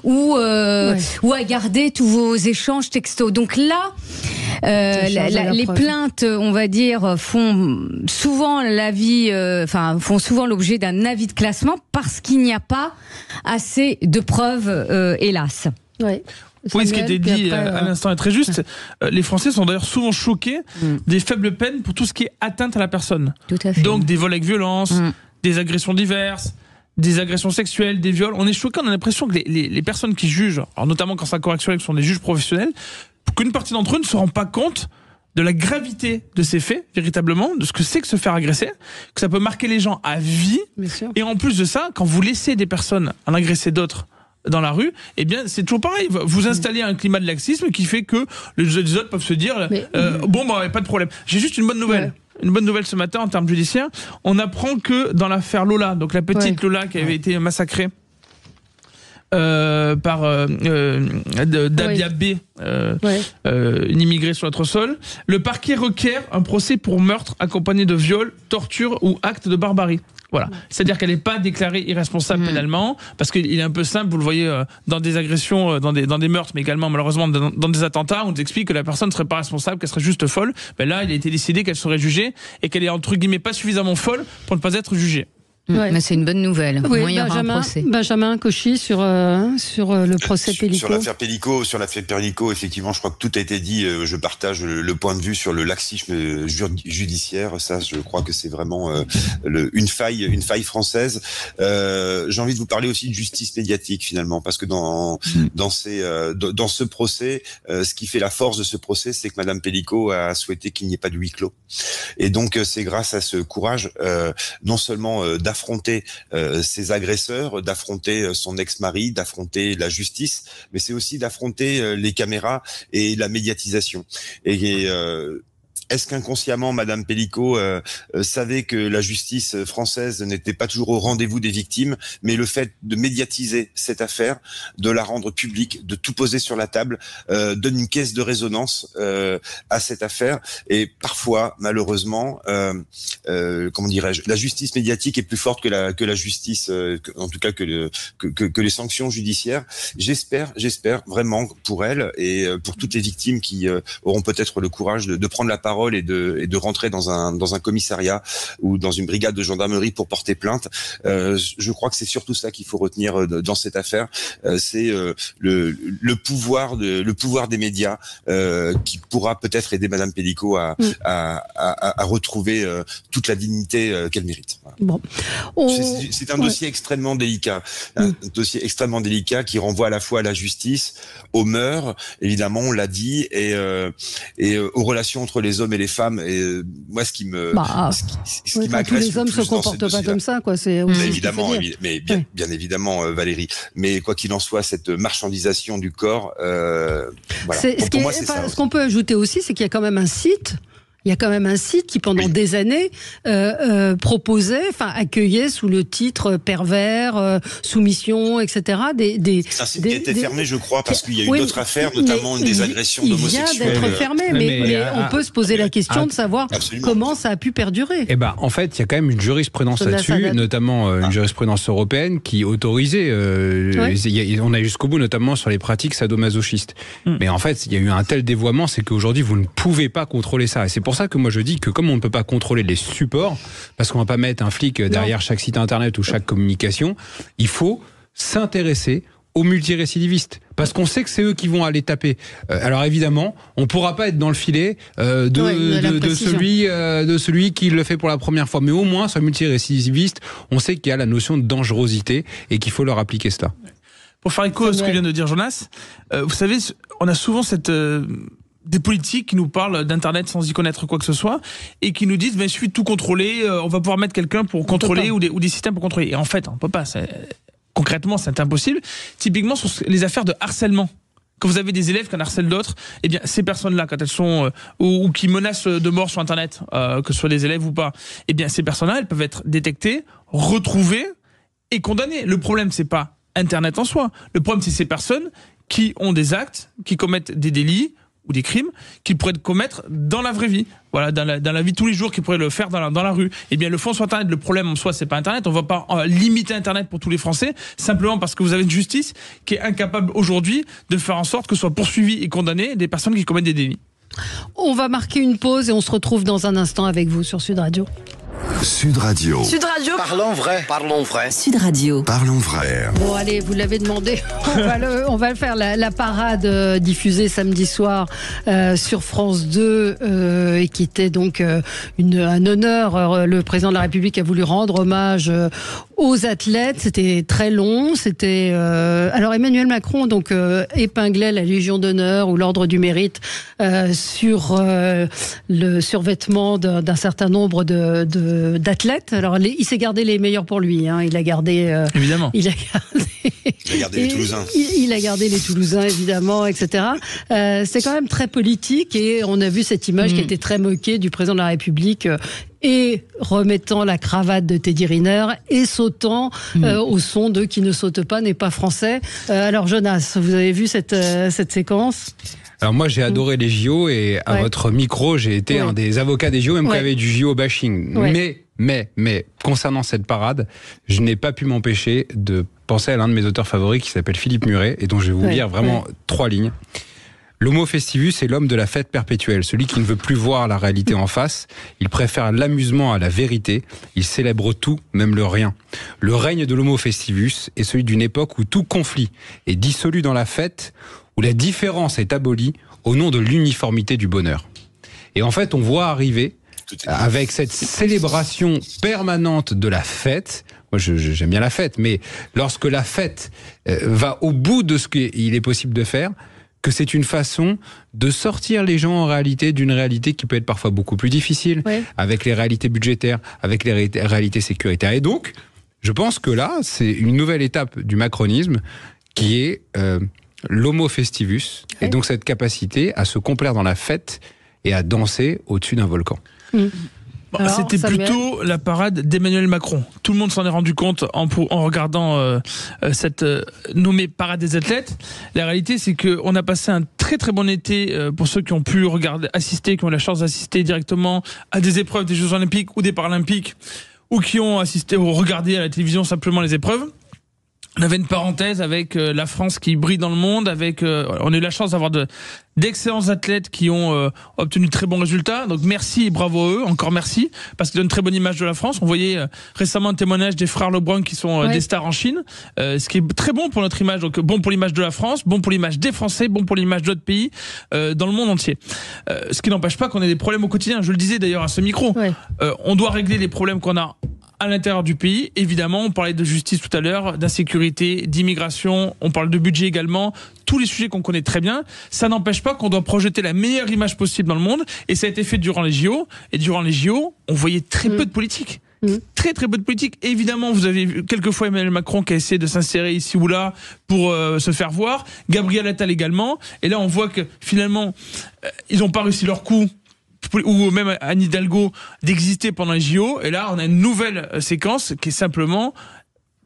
ou à garder tous vos échanges textos. Donc là, les plaintes, on va dire, font souvent l'objet d'un avis de classement parce qu'il n'y a pas assez de preuves, hélas. Ouais. Oui, ce qui a été dit à l'instant est très juste. Les Français sont d'ailleurs souvent choqués des faibles peines pour tout ce qui est atteinte à la personne. Tout à fait. Donc des vols avec violence, des agressions diverses, des agressions sexuelles, des viols. On est choqués, on a l'impression que les personnes qui jugent, alors notamment quand c'est correctionnel, qui sont des juges professionnels, qu'une partie d'entre eux ne se rend pas compte de la gravité de ces faits, véritablement, de ce que c'est que se faire agresser, que ça peut marquer les gens à vie. Bien sûr. Et en plus de ça, quand vous laissez des personnes en agresser d'autres dans la rue, eh bien, c'est toujours pareil. Vous installez un climat de laxisme qui fait que les autres peuvent se dire, pas de problème. J'ai juste une bonne nouvelle. Ouais. Une bonne nouvelle ce matin en termes judiciaires. On apprend que dans l'affaire Lola, donc la petite Lola qui avait été massacrée par Dabia B, une immigrée sur notre sol, le parquet requiert un procès pour meurtre accompagné de viol, torture ou acte de barbarie. Voilà. C'est-à-dire qu'elle n'est pas déclarée irresponsable pénalement, parce qu'il est un peu simple, vous le voyez, dans des agressions, dans des meurtres, mais également malheureusement dans des attentats, on nous explique que la personne ne serait pas responsable, qu'elle serait juste folle. Ben là, il a été décidé qu'elle serait jugée et qu'elle est entre guillemets pas suffisamment folle pour ne pas être jugée. Mais c'est une bonne nouvelle. Oui, Benjamin Cauchy sur le procès Pellico. Sur l'affaire Pellico, effectivement, je crois que tout a été dit. Je partage le point de vue sur le laxisme judiciaire. Ça, je crois que c'est vraiment une faille française. J'ai envie de vous parler aussi de justice médiatique finalement, parce que dans ce procès, ce qui fait la force de ce procès, c'est que Madame Pellico a souhaité qu'il n'y ait pas de huis clos. Et donc, c'est grâce à ce courage, non seulement d'affronter ses agresseurs, d'affronter son ex-mari, d'affronter la justice, mais c'est aussi d'affronter les caméras et la médiatisation. Et est-ce qu'inconsciemment, Madame Pellico savait que la justice française n'était pas toujours au rendez-vous des victimes, mais le fait de médiatiser cette affaire, de la rendre publique, de tout poser sur la table, donne une caisse de résonance à cette affaire. Et parfois, malheureusement, comment dirais-je, la justice médiatique est plus forte que la justice, en tout cas que les sanctions judiciaires. J'espère vraiment pour elle et pour toutes les victimes qui auront peut-être le courage de prendre la parole et de rentrer dans un commissariat ou dans une brigade de gendarmerie pour porter plainte. Je crois que c'est surtout ça qu'il faut retenir dans cette affaire. C'est le pouvoir des médias qui pourra peut-être aider Madame Pellico à retrouver toute la dignité qu'elle mérite. Voilà. Bon, c'est un dossier extrêmement délicat, un dossier extrêmement délicat qui renvoie à la fois à la justice, aux mœurs, évidemment, on l'a dit, et aux relations entre les hommes et les femmes. Et moi, ce qui m'agresse tous les hommes se comportent pas comme ça, quoi. C'est aussi bien évidemment, Valérie. Mais quoi qu'il en soit, cette marchandisation du corps, voilà. Ce qu'on peut ajouter aussi, c'est qu'il y a quand même un site. Il y a quand même un site qui, pendant des années, accueillait sous le titre pervers, soumission, etc. C'est un site qui a été fermé, je crois, parce qu'il y a eu d'autres affaires, notamment des agressions d'homosexuels. Il vient d'être fermé, mais on peut se poser la question de savoir comment ça a pu perdurer. Eh ben, en fait, il y a quand même une jurisprudence là-dessus, notamment une jurisprudence européenne qui autorisait. On a jusqu'au bout, notamment sur les pratiques sadomasochistes. Mais en fait, il y a eu un tel dévoiement, c'est qu'aujourd'hui, vous ne pouvez pas contrôler ça. Et c'est pour ça que moi je dis que comme on ne peut pas contrôler les supports, parce qu'on ne va pas mettre un flic derrière chaque site internet ou chaque communication, il faut s'intéresser aux multirécidivistes, parce qu'on sait que c'est eux qui vont aller taper. Alors évidemment, on ne pourra pas être dans le filet de celui qui le fait pour la première fois, mais au moins sur le multirécidiviste, on sait qu'il y a la notion de dangerosité et qu'il faut leur appliquer cela. Pour faire écho à ce que vient de dire Jonas, vous savez, on a souvent des politiques qui nous parlent d'Internet sans y connaître quoi que ce soit et qui nous disent il suffit de tout contrôler, on va pouvoir mettre quelqu'un pour contrôler ou des systèmes pour contrôler. Et en fait, on ne peut pas. Concrètement, c'est impossible. Typiquement, sur les affaires de harcèlement. Quand vous avez des élèves qui en harcèlent d'autres, eh bien, ces personnes-là, quand elles sont ou qui menacent de mort sur Internet, que ce soit des élèves ou pas, eh bien, ces personnes-là, elles peuvent être détectées, retrouvées et condamnées. Le problème, c'est pas Internet en soi. Le problème, c'est ces personnes qui ont des actes, qui commettent des délits ou des crimes qu'ils pourraient commettre dans la vraie vie, voilà, dans la vie de tous les jours, qu'ils pourraient le faire dans la rue. Eh bien, le fond sur Internet, le problème en soi, c'est pas Internet. On va pas limiter Internet pour tous les Français, simplement parce que vous avez une justice qui est incapable aujourd'hui de faire en sorte que soient poursuivis et condamnés des personnes qui commettent des délits. On va marquer une pause et on se retrouve dans un instant avec vous sur Sud Radio. Sud Radio. Sud Radio. Parlons vrai. Parlons vrai. Sud Radio. Parlons vrai. Bon, allez, vous l'avez demandé. On va le faire, la parade diffusée samedi soir sur France 2 et qui était donc un honneur. Le président de la République a voulu rendre hommage aux athlètes. C'était très long. C'était alors Emmanuel Macron donc épinglait la Légion d'honneur ou l'Ordre du Mérite sur le survêtement d'un certain nombre d'athlètes. Alors il s'est gardé les meilleurs pour lui. Hein. Il a gardé évidemment. Il a gardé les Toulousains. Il a gardé les Toulousains, évidemment, etc. C'est quand même très politique et on a vu cette image qui était très moquée du président de la République et remettant la cravate de Teddy Riner et sautant au son de « Qui ne saute pas n'est pas français ». Alors Jonas, vous avez vu cette séquence ? Alors moi j'ai adoré les JO et à votre micro j'ai été un des avocats des JO, même quand il y avait du JO bashing. Mais concernant cette parade, je n'ai pas pu m'empêcher de penser à l'un de mes auteurs favoris qui s'appelle Philippe Muret et dont je vais vous lire vraiment 3 lignes. L'homo festivus est l'homme de la fête perpétuelle, celui qui ne veut plus voir la réalité en face. Il préfère l'amusement à la vérité. Il célèbre tout, même le rien. Le règne de l'homo festivus est celui d'une époque où tout conflit est dissolu dans la fête, où la différence est abolie au nom de l'uniformité du bonheur. Et en fait, on voit arriver, avec cette célébration permanente de la fête, moi j'aime bien la fête, mais lorsque la fête va au bout de ce qu'il est possible de faire, que c'est une façon de sortir les gens en réalité d'une réalité qui peut être parfois beaucoup plus difficile, avec les réalités budgétaires, avec les réalités sécuritaires. Et donc, je pense que là, c'est une nouvelle étape du macronisme qui est l'homo festivus, et donc cette capacité à se complaire dans la fête et à danser au-dessus d'un volcan. C'était plutôt la parade d'Emmanuel Macron. Tout le monde s'en est rendu compte en regardant cette nommée parade des athlètes. La réalité, c'est qu'on a passé un très très bon été pour ceux qui ont pu assister, qui ont eu la chance d'assister directement à des épreuves des Jeux Olympiques ou des Paralympiques, ou qui ont assisté ou regardé à la télévision simplement les épreuves. On avait une parenthèse avec la France qui brille dans le monde, on a eu la chance d'avoir d'excellents athlètes qui ont obtenu de très bons résultats. Donc merci et bravo à eux, encore merci, parce qu'ils donnent une très bonne image de la France. On voyait récemment un témoignage des frères Lebrun qui sont des stars en Chine, ce qui est très bon pour notre image, donc bon pour l'image de la France, bon pour l'image des Français, bon pour l'image d'autres pays dans le monde entier. Ce qui n'empêche pas qu'on ait des problèmes au quotidien. Je le disais d'ailleurs à ce micro. On doit régler les problèmes qu'on a à l'intérieur du pays. Évidemment, on parlait de justice tout à l'heure, d'insécurité, d'immigration, on parle de budget également, tous les sujets qu'on connaît très bien. Ça n'empêche pas qu'on doit projeter la meilleure image possible dans le monde, et ça a été fait durant les JO, et durant les JO, on voyait très peu de politique. Très très peu de politique. Évidemment, vous avez vu quelquefois Emmanuel Macron qui a essayé de s'insérer ici ou là pour se faire voir, Gabriel Attal également, et là on voit que finalement, ils n'ont pas réussi leur coup, ou même Anne Hidalgo, d'exister pendant les JO. Et là, on a une nouvelle séquence qui est simplement,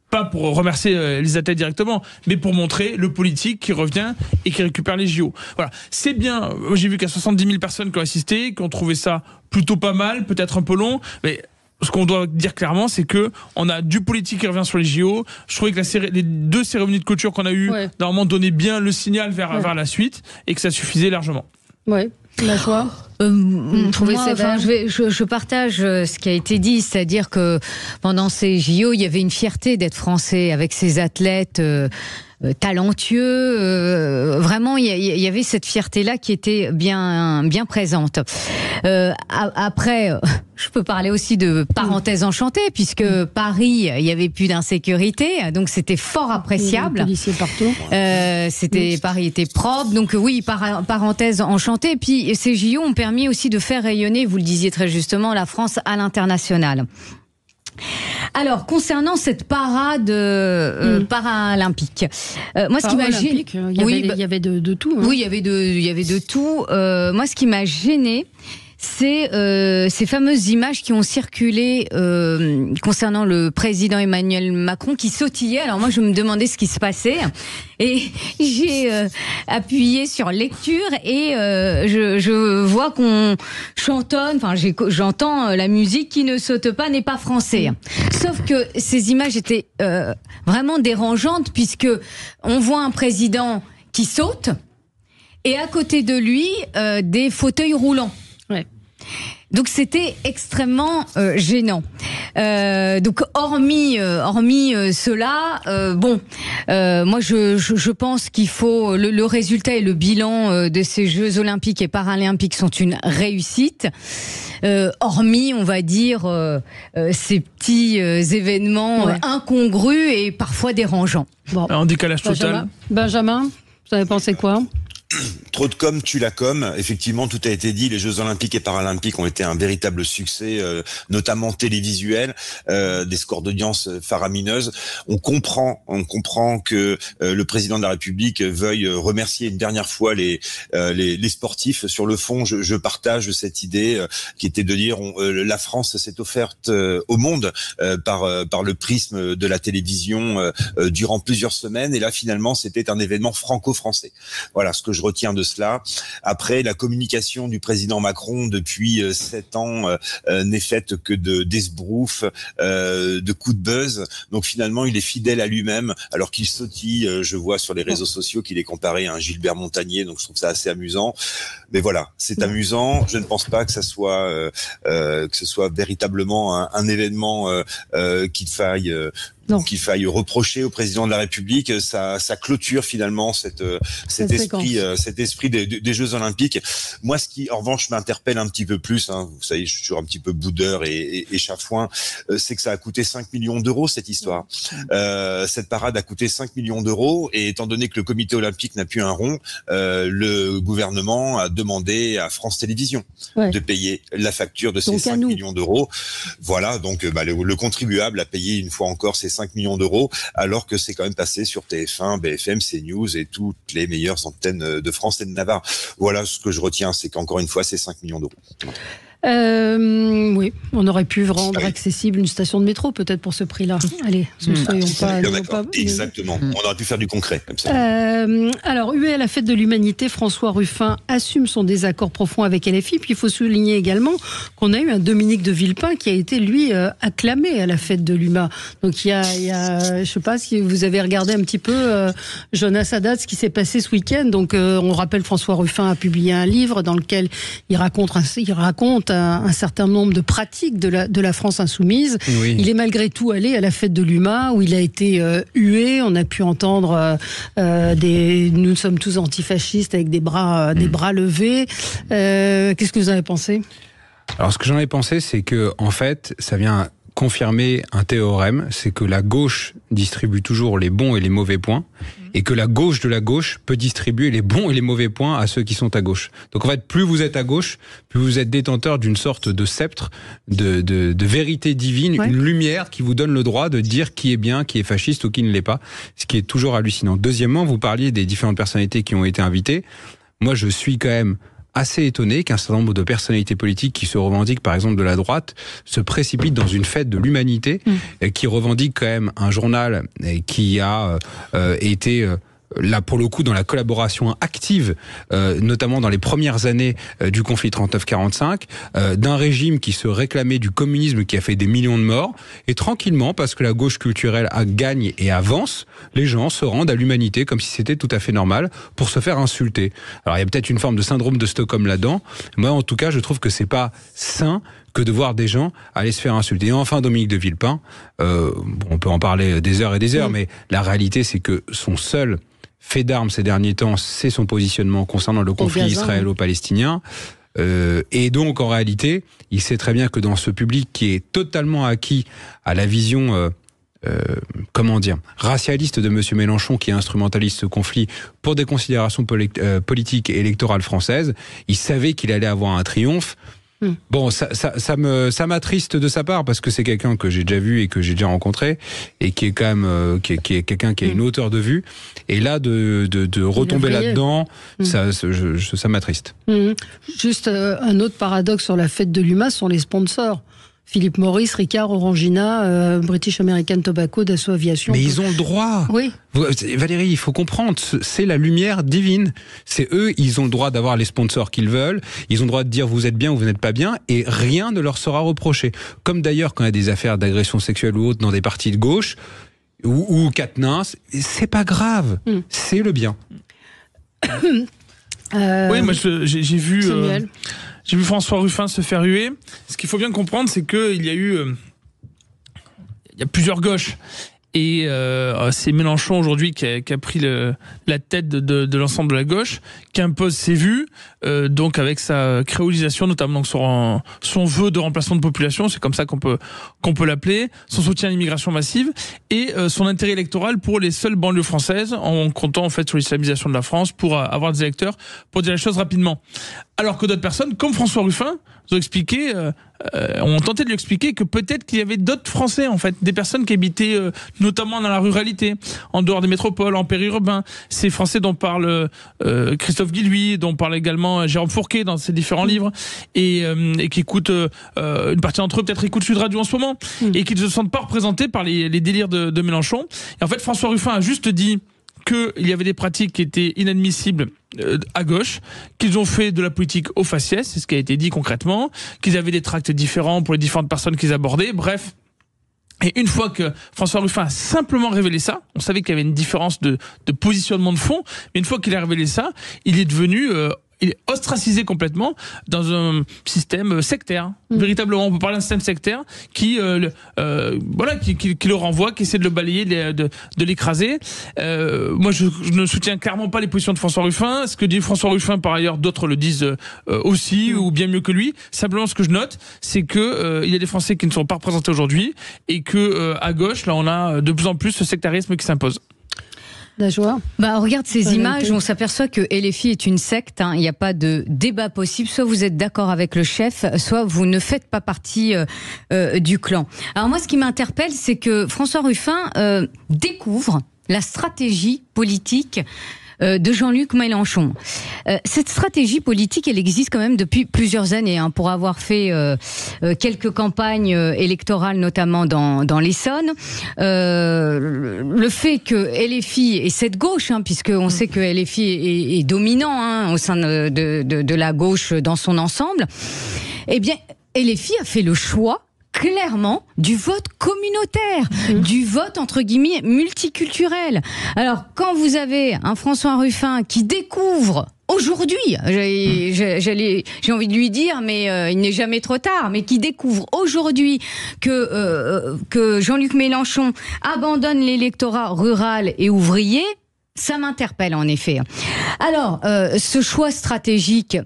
pas pour remercier les athlètes directement, mais pour montrer le politique qui revient et qui récupère les JO. Voilà. C'est bien. J'ai vu qu'il y a 70 000 personnes qui ont assisté, qui ont trouvé ça plutôt pas mal, peut-être un peu long, mais ce qu'on doit dire clairement, c'est que on a du politique qui revient sur les JO. Je trouvais que les 2 cérémonies de clôture qu'on a eues, normalement, donnaient bien le signal vers la suite, et que ça suffisait largement. Ouais. La joie. Je partage ce qui a été dit, c'est-à-dire que pendant ces JO, il y avait une fierté d'être français avec ces athlètes talentueux. Vraiment, il y avait cette fierté-là qui était bien présente. Après, je peux parler aussi de parenthèse enchantée, puisque Paris, il y avait plus d'insécurité, donc c'était fort appréciable. Policiers partout. Paris était propre, donc oui, parenthèse enchantée. Puis ces JO ont permis aussi de faire rayonner, vous le disiez très justement, la France à l'international. Alors, concernant cette parade paralympique, moi, ce qui m'a gêné, il y avait de tout. Hein. Oui, il y avait de tout. Moi, ce qui m'a gêné, c'est ces fameuses images qui ont circulé concernant le président Emmanuel Macron qui sautillait. Alors moi, je me demandais ce qui se passait et j'ai appuyé sur lecture et je vois qu'on chantonne. Enfin, j'entends la musique qui ne saute pas n'est pas français. Sauf que ces images étaient vraiment dérangeantes puisque on voit un président qui saute et à côté de lui des fauteuils roulants. Donc c'était extrêmement gênant. Donc hormis cela, moi je pense qu'il faut le résultat et le bilan de ces Jeux Olympiques et Paralympiques sont une réussite. Hormis, on va dire, ces petits événements incongrus et parfois dérangeants. Bon. En décalage total. Benjamin, vous avez pensé quoi ? Trop de com tue la com. Effectivement, tout a été dit. Les Jeux Olympiques et Paralympiques ont été un véritable succès, notamment télévisuel, des scores d'audience faramineuses. On comprend que le président de la République veuille remercier une dernière fois les sportifs. Sur le fond, je partage cette idée qui était de dire la France s'est offerte au monde par le prisme de la télévision durant plusieurs semaines. Et là, finalement, c'était un événement franco-français. Voilà ce que je retiens de cela. Après, la communication du président Macron depuis 7 ans n'est faite que d'esbroufs, de coups de buzz. Donc finalement, il est fidèle à lui-même, alors qu'il sautille. Je vois sur les réseaux sociaux qu'il est comparé à un Gilbert Montagnier, donc je trouve ça assez amusant. Mais voilà, c'est amusant. Je ne pense pas que ça soit véritablement un événement qu'il faille reprocher au président de la République. Ça clôture finalement cet esprit des Jeux Olympiques. Moi, ce qui en revanche m'interpelle un petit peu plus, vous savez, je suis toujours un petit peu boudeur et chafouin, c'est que ça a coûté 5 millions d'euros cette histoire. Cette parade a coûté 5 millions d'euros, et étant donné que le comité olympique n'a plus un rond, le gouvernement a demandé à France Télévisions de payer la facture de ces 5 millions d'euros. Voilà, donc le contribuable a payé une fois encore ces 5 millions d'euros, alors que c'est quand même passé sur TF1, BFM, CNews et toutes les meilleures antennes de France et de Navarre. Voilà ce que je retiens, c'est qu'encore une fois, c'est 5 millions d'euros. Oui, on aurait pu rendre accessible une station de métro peut-être pour ce prix-là. Allez, soyons pas. Exactement. On aurait pu faire du concret comme ça. Alors, hué à la fête de l'humanité, François Ruffin assume son désaccord profond avec LFI. Puis il faut souligner également qu'on a eu un Dominique de Villepin qui a été lui acclamé à la fête de l'UMA. Donc il y a, je sais pas si vous avez regardé un petit peu Jonas Haddad, ce qui s'est passé ce week-end. Donc on rappelle, François Ruffin a publié un livre dans lequel il raconte un certain nombre de pratiques de la France insoumise. Oui. Il est malgré tout allé à la fête de l'UMA où il a été hué. On a pu entendre nous sommes tous antifascistes avec des bras levés. Qu'est-ce que vous en avez pensé ? Alors ce que j'en ai pensé, c'est que en fait, ça vient confirmer un théorème, c'est que la gauche distribue toujours les bons et les mauvais points, et que la gauche de la gauche peut distribuer les bons et les mauvais points à ceux qui sont à gauche. Donc en fait, plus vous êtes à gauche, plus vous êtes détenteur d'une sorte de sceptre, de vérité divine, une lumière qui vous donne le droit de dire qui est bien, qui est fasciste ou qui ne l'est pas, ce qui est toujours hallucinant. Deuxièmement, vous parliez des différentes personnalités qui ont été invitées. Moi, je suis quand même assez étonné qu'un certain nombre de personnalités politiques qui se revendiquent, par exemple de la droite, se précipitent dans une fête de l'humanité, qui revendique quand même un journal qui a été là pour le coup dans la collaboration active, notamment dans les premières années du conflit 39-45, d'un régime qui se réclamait du communisme qui a fait des millions de morts, et tranquillement, parce que la gauche culturelle gagne et avance, les gens se rendent à l'humanité comme si c'était tout à fait normal pour se faire insulter. Alors il y a peut-être une forme de syndrome de Stockholm là-dedans. Moi en tout cas je trouve que c'est pas sain que de voir des gens aller se faire insulter. Et enfin Dominique de Villepin, on peut en parler des heures et des heures, mais la réalité c'est que son seul fait d'armes ces derniers temps, c'est son positionnement concernant le conflit israélo-palestinien. Et donc, en réalité, il sait très bien que dans ce public qui est totalement acquis à la vision, racialiste de M. Mélenchon, qui instrumentalise ce conflit pour des considérations politiques et électorales françaises, il savait qu'il allait avoir un triomphe. Bon, ça m'attriste de sa part parce que c'est quelqu'un que j'ai déjà vu et que j'ai déjà rencontré et qui est quand même qui est quelqu'un qui a une hauteur de vue, et là de retomber là-dedans, ça m'attriste. Juste un autre paradoxe sur la fête de l'UMA sont les sponsors. Philippe Morris, Ricard, Orangina, British American Tobacco, Dassault Aviation. Mais ils ont le droit. Oui. Valérie, il faut comprendre, c'est la lumière divine. C'est eux, ils ont le droit d'avoir les sponsors qu'ils veulent. Ils ont le droit de dire vous êtes bien ou vous n'êtes pas bien, et rien ne leur sera reproché. Comme d'ailleurs quand il y a des affaires d'agression sexuelle ou autre dans des partis de gauche ou cadenas, c'est pas grave. C'est le bien. Oui, moi j'ai vu Samuel. J'ai vu François Ruffin se faire huer. Ce qu'il faut bien comprendre, c'est qu'il y a eu il y a plusieurs gauches. Et c'est Mélenchon aujourd'hui qui a pris la tête de l'ensemble de la gauche, qui impose ses vues, donc avec sa créolisation, notamment donc son vœu de remplacement de population, c'est comme ça qu'on peut l'appeler, son soutien à l'immigration massive et son intérêt électoral pour les seules banlieues françaises, en comptant en fait sur l'islamisation de la France pour avoir des électeurs, pour dire les choses rapidement. Alors que d'autres personnes, comme François Ruffin, ont expliqué, ont tenté de lui expliquer que peut-être qu'il y avait d'autres Français, en fait, des personnes qui habitaient notamment dans la ruralité, en dehors des métropoles, en périurbain. Ces Français dont parle Christophe Guilluy, dont parle également Jérôme Fourquet dans ses différents livres, et qui écoutent, une partie d'entre eux peut-être écoutent Sud Radio en ce moment, et qui ne se sentent pas représentés par les délires de Mélenchon. Et en fait, François Ruffin a juste dit qu'il y avait des pratiques qui étaient inadmissibles à gauche, qu'ils ont fait de la politique au faciès, c'est ce qui a été dit concrètement, qu'ils avaient des tracts différents pour les différentes personnes qu'ils abordaient, bref. Et une fois que François Ruffin a simplement révélé ça, on savait qu'il y avait une différence de positionnement de fond, mais une fois qu'il a révélé ça, il est devenu... il est ostracisé complètement dans un système sectaire. Véritablement, on peut parler d'un système sectaire qui le renvoie, qui essaie de le balayer, de l'écraser. Moi, je ne soutiens clairement pas les positions de François Ruffin. Ce que dit François Ruffin, par ailleurs, d'autres le disent aussi, ou bien mieux que lui. Simplement, ce que je note, c'est que il y a des Français qui ne sont pas représentés aujourd'hui, et que à gauche, là, on a de plus en plus ce sectarisme qui s'impose. La joie. On regarde ces images, on s'aperçoit que LFI est une secte. Il n'y a pas de débat possible. Soit vous êtes d'accord avec le chef, soit vous ne faites pas partie du clan. Alors moi, ce qui m'interpelle, c'est que François Ruffin découvre la stratégie politique de Jean-Luc Mélenchon. Cette stratégie politique, elle existe quand même depuis plusieurs années, pour avoir fait quelques campagnes électorales, notamment dans l'Essonne. Le fait que LFI et cette gauche, puisqu'on sait que LFI est dominant au sein de la gauche dans son ensemble, eh bien, LFI a fait le choix clairement du vote communautaire, du vote entre guillemets multiculturel. Alors quand vous avez un François Ruffin qui découvre aujourd'hui, j'ai envie de lui dire, mais il n'est jamais trop tard, mais qui découvre aujourd'hui que Jean-Luc Mélenchon abandonne l'électorat rural et ouvrier, ça m'interpelle en effet. Alors, ce choix stratégique,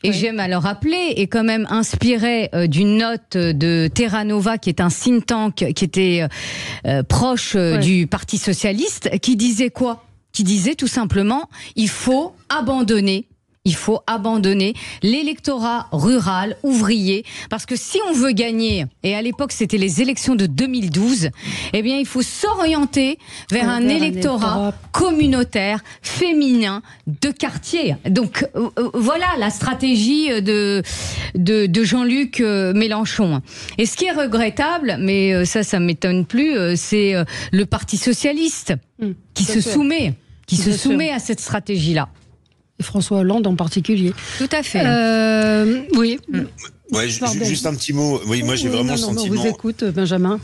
et j'aime à le rappeler, est quand même inspiré d'une note de Terra Nova, qui est un think tank qui était proche du Parti socialiste, qui disait quoi ? Qui disait tout simplement, il faut abandonner l'électorat rural, ouvrier, parce que si on veut gagner, et à l'époque c'était les élections de 2012, eh bien il faut s'orienter vers un électorat communautaire, féminin, de quartier. Donc voilà la stratégie de Jean-Luc Mélenchon. Et ce qui est regrettable, mais ça m'étonne plus, c'est le Parti socialiste qui se soumet à cette stratégie-là. Et François Hollande en particulier. Tout à fait. Oui. Ouais, juste un petit mot. Oui, moi j'ai vraiment le sentiment. On vous écoute, Benjamin.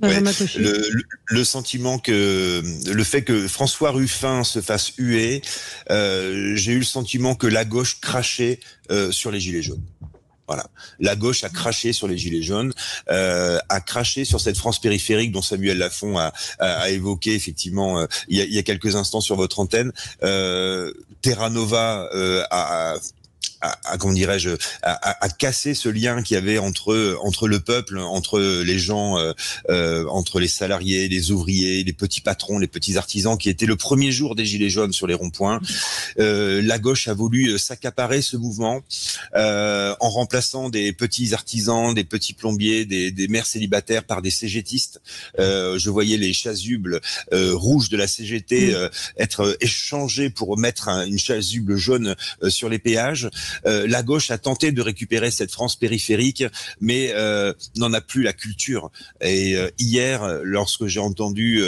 Le sentiment que le fait que François Ruffin se fasse huer, j'ai eu le sentiment que la gauche crachait sur les gilets jaunes. Voilà, la gauche a craché sur les gilets jaunes, a craché sur cette France périphérique dont Samuel Lafont a évoqué effectivement il y a quelques instants sur votre antenne. Terra Nova comment dirais-je, à casser ce lien qu'il y avait entre le peuple, entre les gens, entre les salariés, les ouvriers, les petits patrons, les petits artisans, qui étaient le premier jour des gilets jaunes sur les ronds-points. La gauche a voulu s'accaparer ce mouvement en remplaçant des petits artisans, des petits plombiers, des mères célibataires par des CGTistes. Je voyais les chasubles rouges de la CGT être échangés pour mettre une chasuble jaune sur les péages. La gauche a tenté de récupérer cette France périphérique, mais n'en a plus la culture. Et hier, lorsque j'ai entendu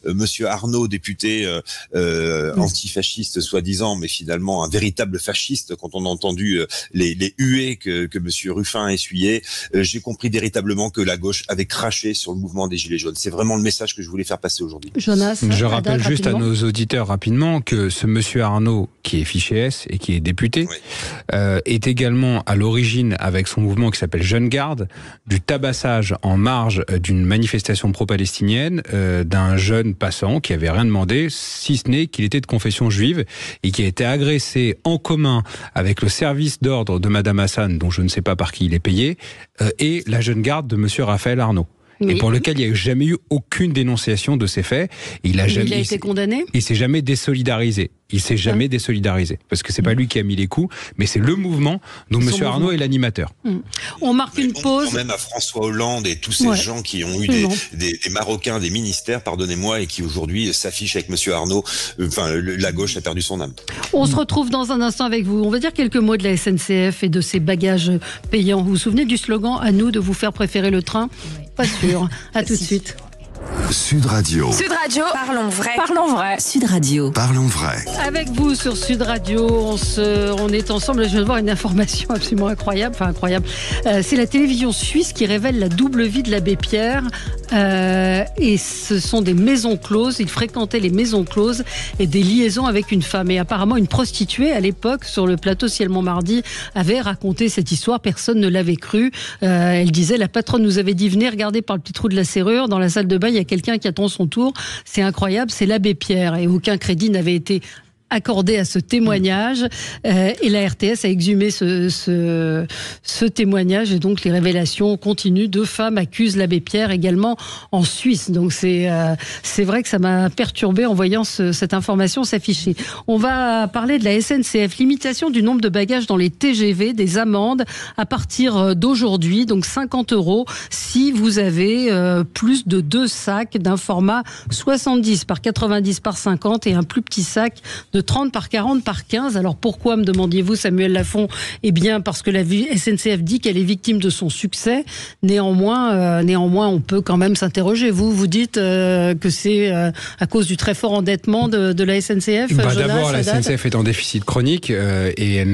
Monsieur Arnaud, député antifasciste soi-disant, mais finalement un véritable fasciste, quand on a entendu les huées que Monsieur Ruffin a essuyé, j'ai compris véritablement que la gauche avait craché sur le mouvement des Gilets jaunes. C'est vraiment le message que je voulais faire passer aujourd'hui. Jonas, je rappelle juste rapidement à nos auditeurs rapidement que ce Monsieur Arnaud, qui est fiché S et qui est député, est également à l'origine, avec son mouvement qui s'appelle Jeune Garde, du tabassage en marge d'une manifestation pro-palestinienne d'un jeune passant qui avait rien demandé, si ce n'est qu'il était de confession juive et qui a été agressé en commun avec le service d'ordre de Madame Hassan, dont je ne sais pas par qui il est payé, et la Jeune Garde de Monsieur Raphaël Arnaud. Et pour lequel il n'y a jamais eu aucune dénonciation de ces faits. Il a été condamné. Il s'est jamais désolidarisé. Désolidariser. Parce que c'est pas lui qui a mis les coups, mais c'est le mouvement dont Monsieur Arnaud est l'animateur. On marque une pause. Quand même à François Hollande et tous ces gens qui ont eu des Marocains, des ministères, pardonnez-moi, et qui aujourd'hui s'affichent avec Monsieur Arnaud. La gauche a perdu son âme. On se retrouve dans un instant avec vous. On va dire quelques mots de la SNCF et de ses bagages payants. Vous vous souvenez du slogan « À nous de vous faire préférer le train » ? Pas sûr. À tout de suite. Sud Radio. Sud Radio, parlons vrai. Parlons vrai. Sud Radio. Parlons vrai. Avec vous sur Sud Radio, on est ensemble. Je viens de voir une information absolument incroyable. C'est la télévision suisse qui révèle la double vie de l'abbé Pierre. Et ce sont des maisons closes. Il fréquentait les maisons closes et des liaisons avec une femme. Et apparemment, une prostituée, à l'époque, sur le plateau Ciel Montmardi, avait raconté cette histoire. Personne ne l'avait cru. Elle disait, la patronne nous avait dit, venez regarder par le petit trou de la serrure. Dans la salle de bain, il y a quelqu'un qui attend son tour. C'est incroyable, c'est l'abbé Pierre. Et aucun crédit n'avait été accordé à ce témoignage et la RTS a exhumé ce témoignage et donc les révélations continuent. 2 femmes accusent l'abbé Pierre également en Suisse. Donc c'est vrai que ça m'a perturbé en voyant cette information s'afficher. On va parler de la SNCF, limitation du nombre de bagages dans les TGV, des amendes à partir d'aujourd'hui, donc 50 € si vous avez plus de 2 sacs d'un format 70 par 90 par 50 et un plus petit sac de 30 par 40 par 15. Alors pourquoi, me demandiez-vous, Samuel Lafont ? Eh bien parce que la SNCF dit qu'elle est victime de son succès. Néanmoins, on peut quand même s'interroger. Vous dites que c'est à cause du très fort endettement de la SNCF. D'abord, la SNCF est en déficit chronique et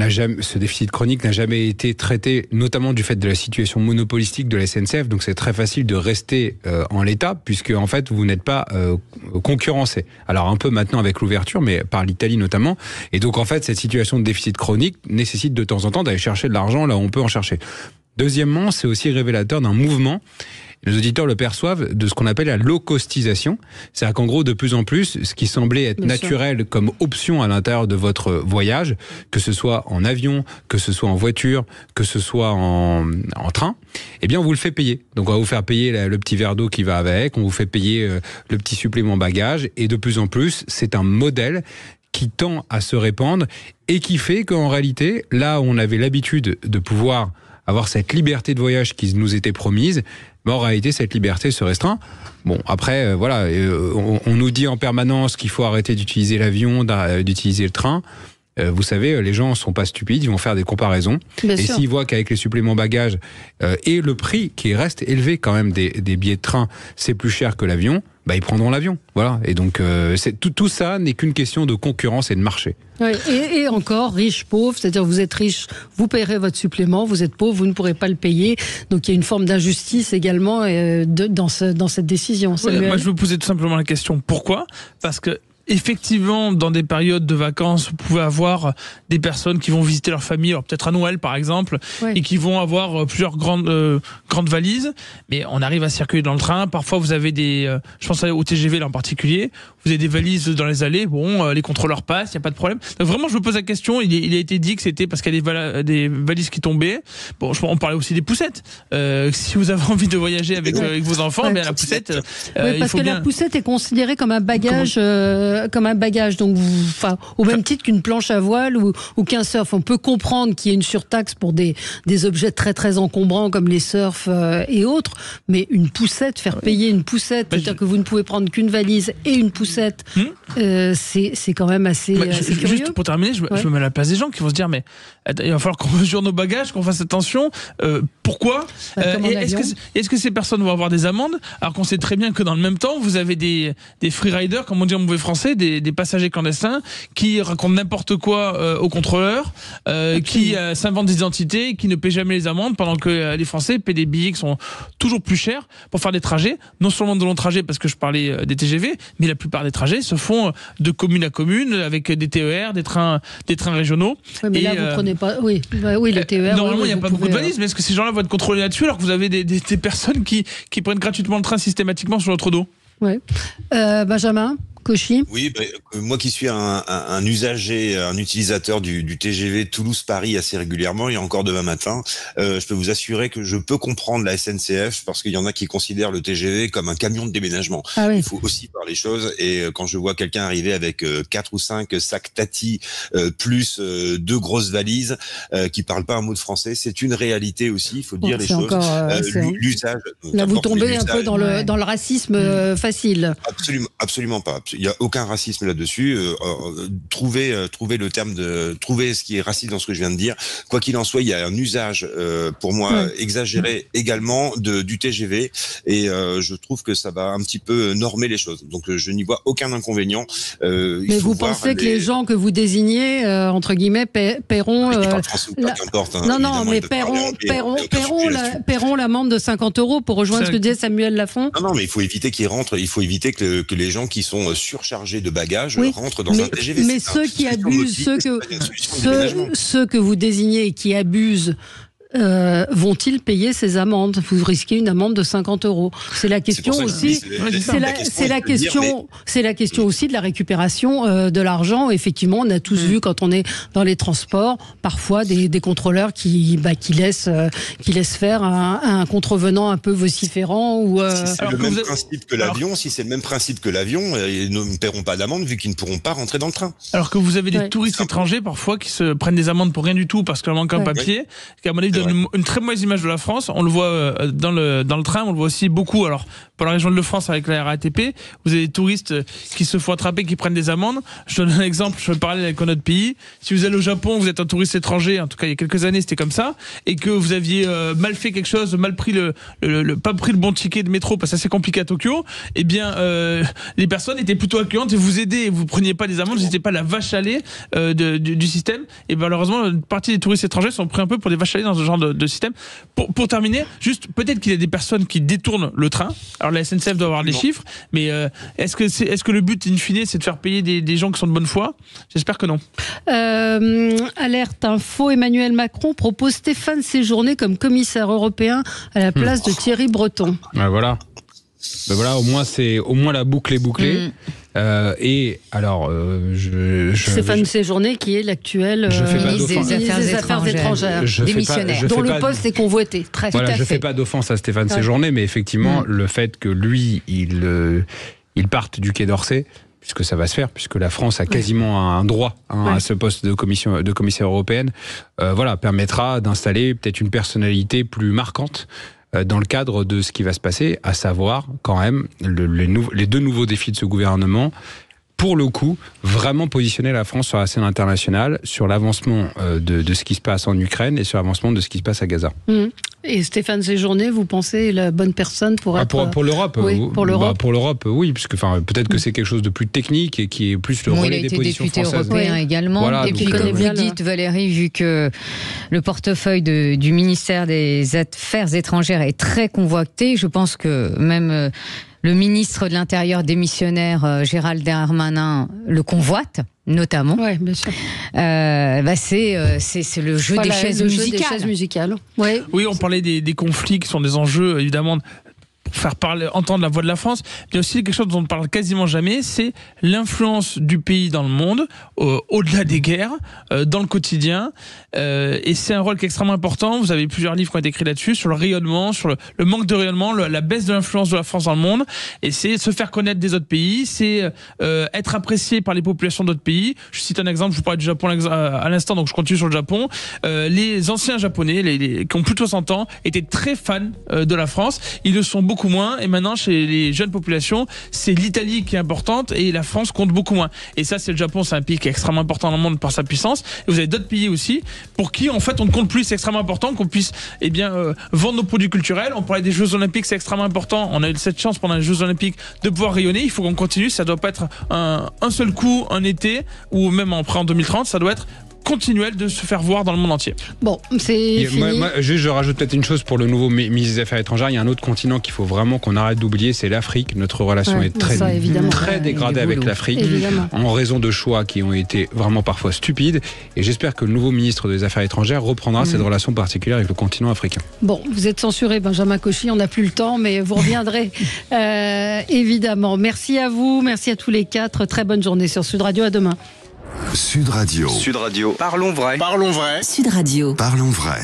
ce déficit chronique n'a jamais été traité, notamment du fait de la situation monopolistique de la SNCF. Donc c'est très facile de rester en l'état puisque en fait vous n'êtes pas concurrencé. Alors un peu maintenant avec l'ouverture, mais par l'Italie notamment. Et donc en fait cette situation de déficit chronique nécessite de temps en temps d'aller chercher de l'argent là où on peut en chercher. Deuxièmement, c'est aussi révélateur d'un mouvement. Les auditeurs le perçoivent de ce qu'on appelle la low-costisation. C'est-à-dire qu'en gros, de plus en plus, ce qui semblait être naturel comme option à l'intérieur de votre voyage, que ce soit en avion, que ce soit en voiture, que ce soit en train, eh bien, on vous le fait payer. Donc, on va vous faire payer le petit verre d'eau qui va avec, on vous fait payer le petit supplément bagage, et de plus en plus, c'est un modèle qui tend à se répandre et qui fait qu'en réalité, là où on avait l'habitude de pouvoir avoir cette liberté de voyage qui nous était promise, mais en réalité, cette liberté se restreint. Bon, après, on nous dit en permanence qu'il faut arrêter d'utiliser l'avion, d'utiliser le train. Vous savez, les gens ne sont pas stupides, ils vont faire des comparaisons. Bien sûr. S'ils voient qu'avec les suppléments bagages et le prix qui reste élevé quand même des billets de train, c'est plus cher que l'avion, ils prendront l'avion. Voilà. Et donc, tout ça n'est qu'une question de concurrence et de marché. Oui, et encore, riche, pauvre, c'est-à-dire vous êtes riche, vous payerez votre supplément, vous êtes pauvre, vous ne pourrez pas le payer. Donc il y a une forme d'injustice également dans cette décision. Moi, je vous posais tout simplement la question, pourquoi ? Parce que effectivement, dans des périodes de vacances, vous pouvez avoir des personnes qui vont visiter leur famille, alors peut-être à Noël par exemple, et qui vont avoir plusieurs grandes valises, mais on arrive à circuler dans le train. Parfois, vous avez je pense au TGV là en particulier, vous avez des valises dans les allées, les contrôleurs passent, il n'y a pas de problème. Donc vraiment, je me pose la question, il a été dit que c'était parce qu'il y a des valises qui tombaient. Bon, on parlait aussi des poussettes. Si vous avez envie de voyager avec vos enfants, la poussette... parce que la poussette est considérée comme un bagage... comme un bagage. Donc, au même titre qu'une planche à voile ou qu'un surf. On peut comprendre qu'il y ait une surtaxe pour des objets très très encombrants comme les surfs et autres, mais une poussette, faire payer une poussette, c'est-à-dire que vous ne pouvez prendre qu'une valise et une poussette, c'est quand même assez curieux. Juste pour terminer, je me mets à la place des gens qui vont se dire, mais il va falloir qu'on mesure nos bagages, qu'on fasse attention. Pourquoi est-ce que ces personnes vont avoir des amendes, alors qu'on sait très bien que dans le même temps, vous avez des freeriders, comme on dit en mauvais français, des passagers clandestins qui racontent n'importe quoi aux contrôleurs, qui s'inventent des identités, qui ne paient jamais les amendes, pendant que les Français paient des billets qui sont toujours plus chers pour faire des trajets, non seulement de longs trajets, parce que je parlais des TGV, mais la plupart des trajets se font de commune à commune, avec des TER, des trains régionaux. Oui, mais là, vous prenez pas... Oui, les TER... Normalement, il n'y a pas beaucoup de valises, mais est-ce que ces gens-là vont être contrôlés là-dessus, alors que vous avez des personnes qui prennent gratuitement le train systématiquement sur votre dos? Oui. Benjamin Cauchy. Oui, moi qui suis un usager, un utilisateur du TGV Toulouse-Paris assez régulièrement, et encore demain matin, je peux vous assurer que je peux comprendre la SNCF, parce qu'il y en a qui considèrent le TGV comme un camion de déménagement. Ah oui. Il faut aussi voir les choses, et quand je vois quelqu'un arriver avec 4 ou 5 sacs Tati, plus 2 grosses valises, qui parlent pas un mot de français, c'est une réalité aussi, il faut dire les choses. L'usage. Là, vous tombez un peu dans le racisme facile. Absolument pas. Il n'y a aucun racisme là-dessus. Trouver le terme trouver ce qui est raciste dans ce que je viens de dire. Quoi qu'il en soit, il y a un usage, pour moi, exagéré également du TGV, et je trouve que ça va un petit peu normer les choses. Donc, je n'y vois aucun inconvénient. Mais vous pensez que les gens que vous désignez, entre guillemets, paieront... Non, mais paieront l'amende de 50 € pour rejoindre ce que disait Samuel Lafont. Non, mais il faut éviter qu'ils rentrent. Il faut éviter que les gens qui sont surchargés de bagages rentrent dans un TGV. Mais ceux qui abusent, ceux que vous désignez et qui abusent, vont-ils payer ces amendes? Vous risquez une amende de 50 €. C'est la question aussi. C'est la question aussi de la récupération de l'argent. Effectivement, on a tous vu quand on est dans les transports, parfois des contrôleurs qui laissent faire un contrevenant un peu vociférant ou. Si c'est le même principe que l'avion, ils ne paieront pas d'amende vu qu'ils ne pourront pas rentrer dans le train. Alors que vous avez des touristes étrangers parfois qui se prennent des amendes pour rien du tout parce qu'il manque un papier, qui à mon avis donne une très mauvaise image de la France. On le voit dans le train, on le voit aussi beaucoup. Alors, pour la région de France avec la RATP, vous avez des touristes qui se font attraper, qui prennent des amendes. Je donne un exemple, je vais parler avec un autre pays. Si vous allez au Japon, vous êtes un touriste étranger, en tout cas il y a quelques années c'était comme ça, et que vous aviez mal fait quelque chose, mal pris pas pris le bon ticket de métro, parce que c'est assez compliqué à Tokyo, eh bien les personnes étaient plutôt accueillantes et vous aidaient, et vous preniez pas des amendes, vous n'étiez pas la vache à lait du système. Et malheureusement, une partie des touristes étrangers sont pris un peu pour des vaches à lait dans ce genre de système. Pour terminer, juste peut-être qu'il y a des personnes qui détournent le train. Alors la SNCF doit avoir les chiffres, mais est-ce que le but in fine c'est de faire payer des gens qui sont de bonne foi? J'espère que non. Alerte info, Emmanuel Macron propose Stéphane Séjourné comme commissaire européen à la place de Thierry Breton. Voilà. Ben voilà, au moins la boucle est bouclée. Et alors, Stéphane Séjourné, qui est l'actuel ministre des Affaires étrangères, démissionnaire, dont le poste est convoité. Voilà, je ne fais pas d'offense à Stéphane Séjourné, mais effectivement, le fait que lui, il parte du Quai d'Orsay, puisque ça va se faire, puisque la France a quasiment un droit à ce poste de commissaire européenne, permettra d'installer peut-être une personnalité plus marquante dans le cadre de ce qui va se passer, à savoir quand même les 2 nouveaux défis de ce gouvernement. Pour le coup, vraiment positionner la France sur la scène internationale, sur l'avancement de ce qui se passe en Ukraine et sur l'avancement de ce qui se passe à Gaza. Et Stéphane Séjourné, vous pensez la bonne personne pour être... Pour l'Europe, pour l'Europe. Pour l'Europe, oui, puisque peut-être que c'est quelque chose de plus technique et qui est plus le relais des positions françaises. Il a été député européen également. Voilà, et puis comme vous dites, Valérie, vu que le portefeuille du ministère des Affaires étrangères est très convoité, je pense que même... le ministre de l'Intérieur démissionnaire, Gérald Darmanin, le convoite, notamment. Oui, bien sûr. C'est le jeu des chaises musicales. Oui, on parlait des conflits qui sont des enjeux, évidemment, pour faire entendre la voix de la France. Il y a aussi quelque chose dont on ne parle quasiment jamais, c'est l'influence du pays dans le monde, au-delà des guerres, dans le quotidien. Et c'est un rôle qui est extrêmement important. Vous avez plusieurs livres qui ont été écrits là-dessus, sur le rayonnement, sur le manque de rayonnement, la baisse de l'influence de la France dans le monde. Et c'est se faire connaître des autres pays, c'est être apprécié par les populations d'autres pays. Je cite un exemple, je vous parlais du Japon à l'instant, donc je continue sur le Japon. Les anciens Japonais, qui ont plus de 60 ans, étaient très fans de la France. Ils le sont beaucoup moins. Et maintenant, chez les jeunes populations, c'est l'Italie qui est importante et la France compte beaucoup moins. Et ça, c'est le Japon, c'est un pays qui est extrêmement important dans le monde par sa puissance. Et vous avez d'autres pays aussi pour qui, en fait, on ne compte plus. C'est extrêmement important qu'on puisse, vendre nos produits culturels. On parlait des Jeux Olympiques, c'est extrêmement important. On a eu cette chance pendant les Jeux Olympiques de pouvoir rayonner. Il faut qu'on continue. Ça doit pas être un seul coup, un été, ou même en 2030. Ça doit être continuel de se faire voir dans le monde entier. Bon, c'est fini. Moi, juste, je rajoute peut-être une chose pour le nouveau ministre des Affaires étrangères. Il y a un autre continent qu'il faut vraiment qu'on arrête d'oublier, c'est l'Afrique. Notre relation est très dégradée avec l'Afrique, en raison de choix qui ont été vraiment parfois stupides. Et j'espère que le nouveau ministre des Affaires étrangères reprendra cette relation particulière avec le continent africain. Bon, vous êtes censuré, Benjamin Cauchy, on n'a plus le temps, mais vous reviendrez évidemment. Merci à vous, merci à tous les quatre. Très bonne journée sur Sud Radio, à demain. Sud Radio. Sud Radio. Parlons vrai. Parlons vrai. Sud Radio. Parlons vrai.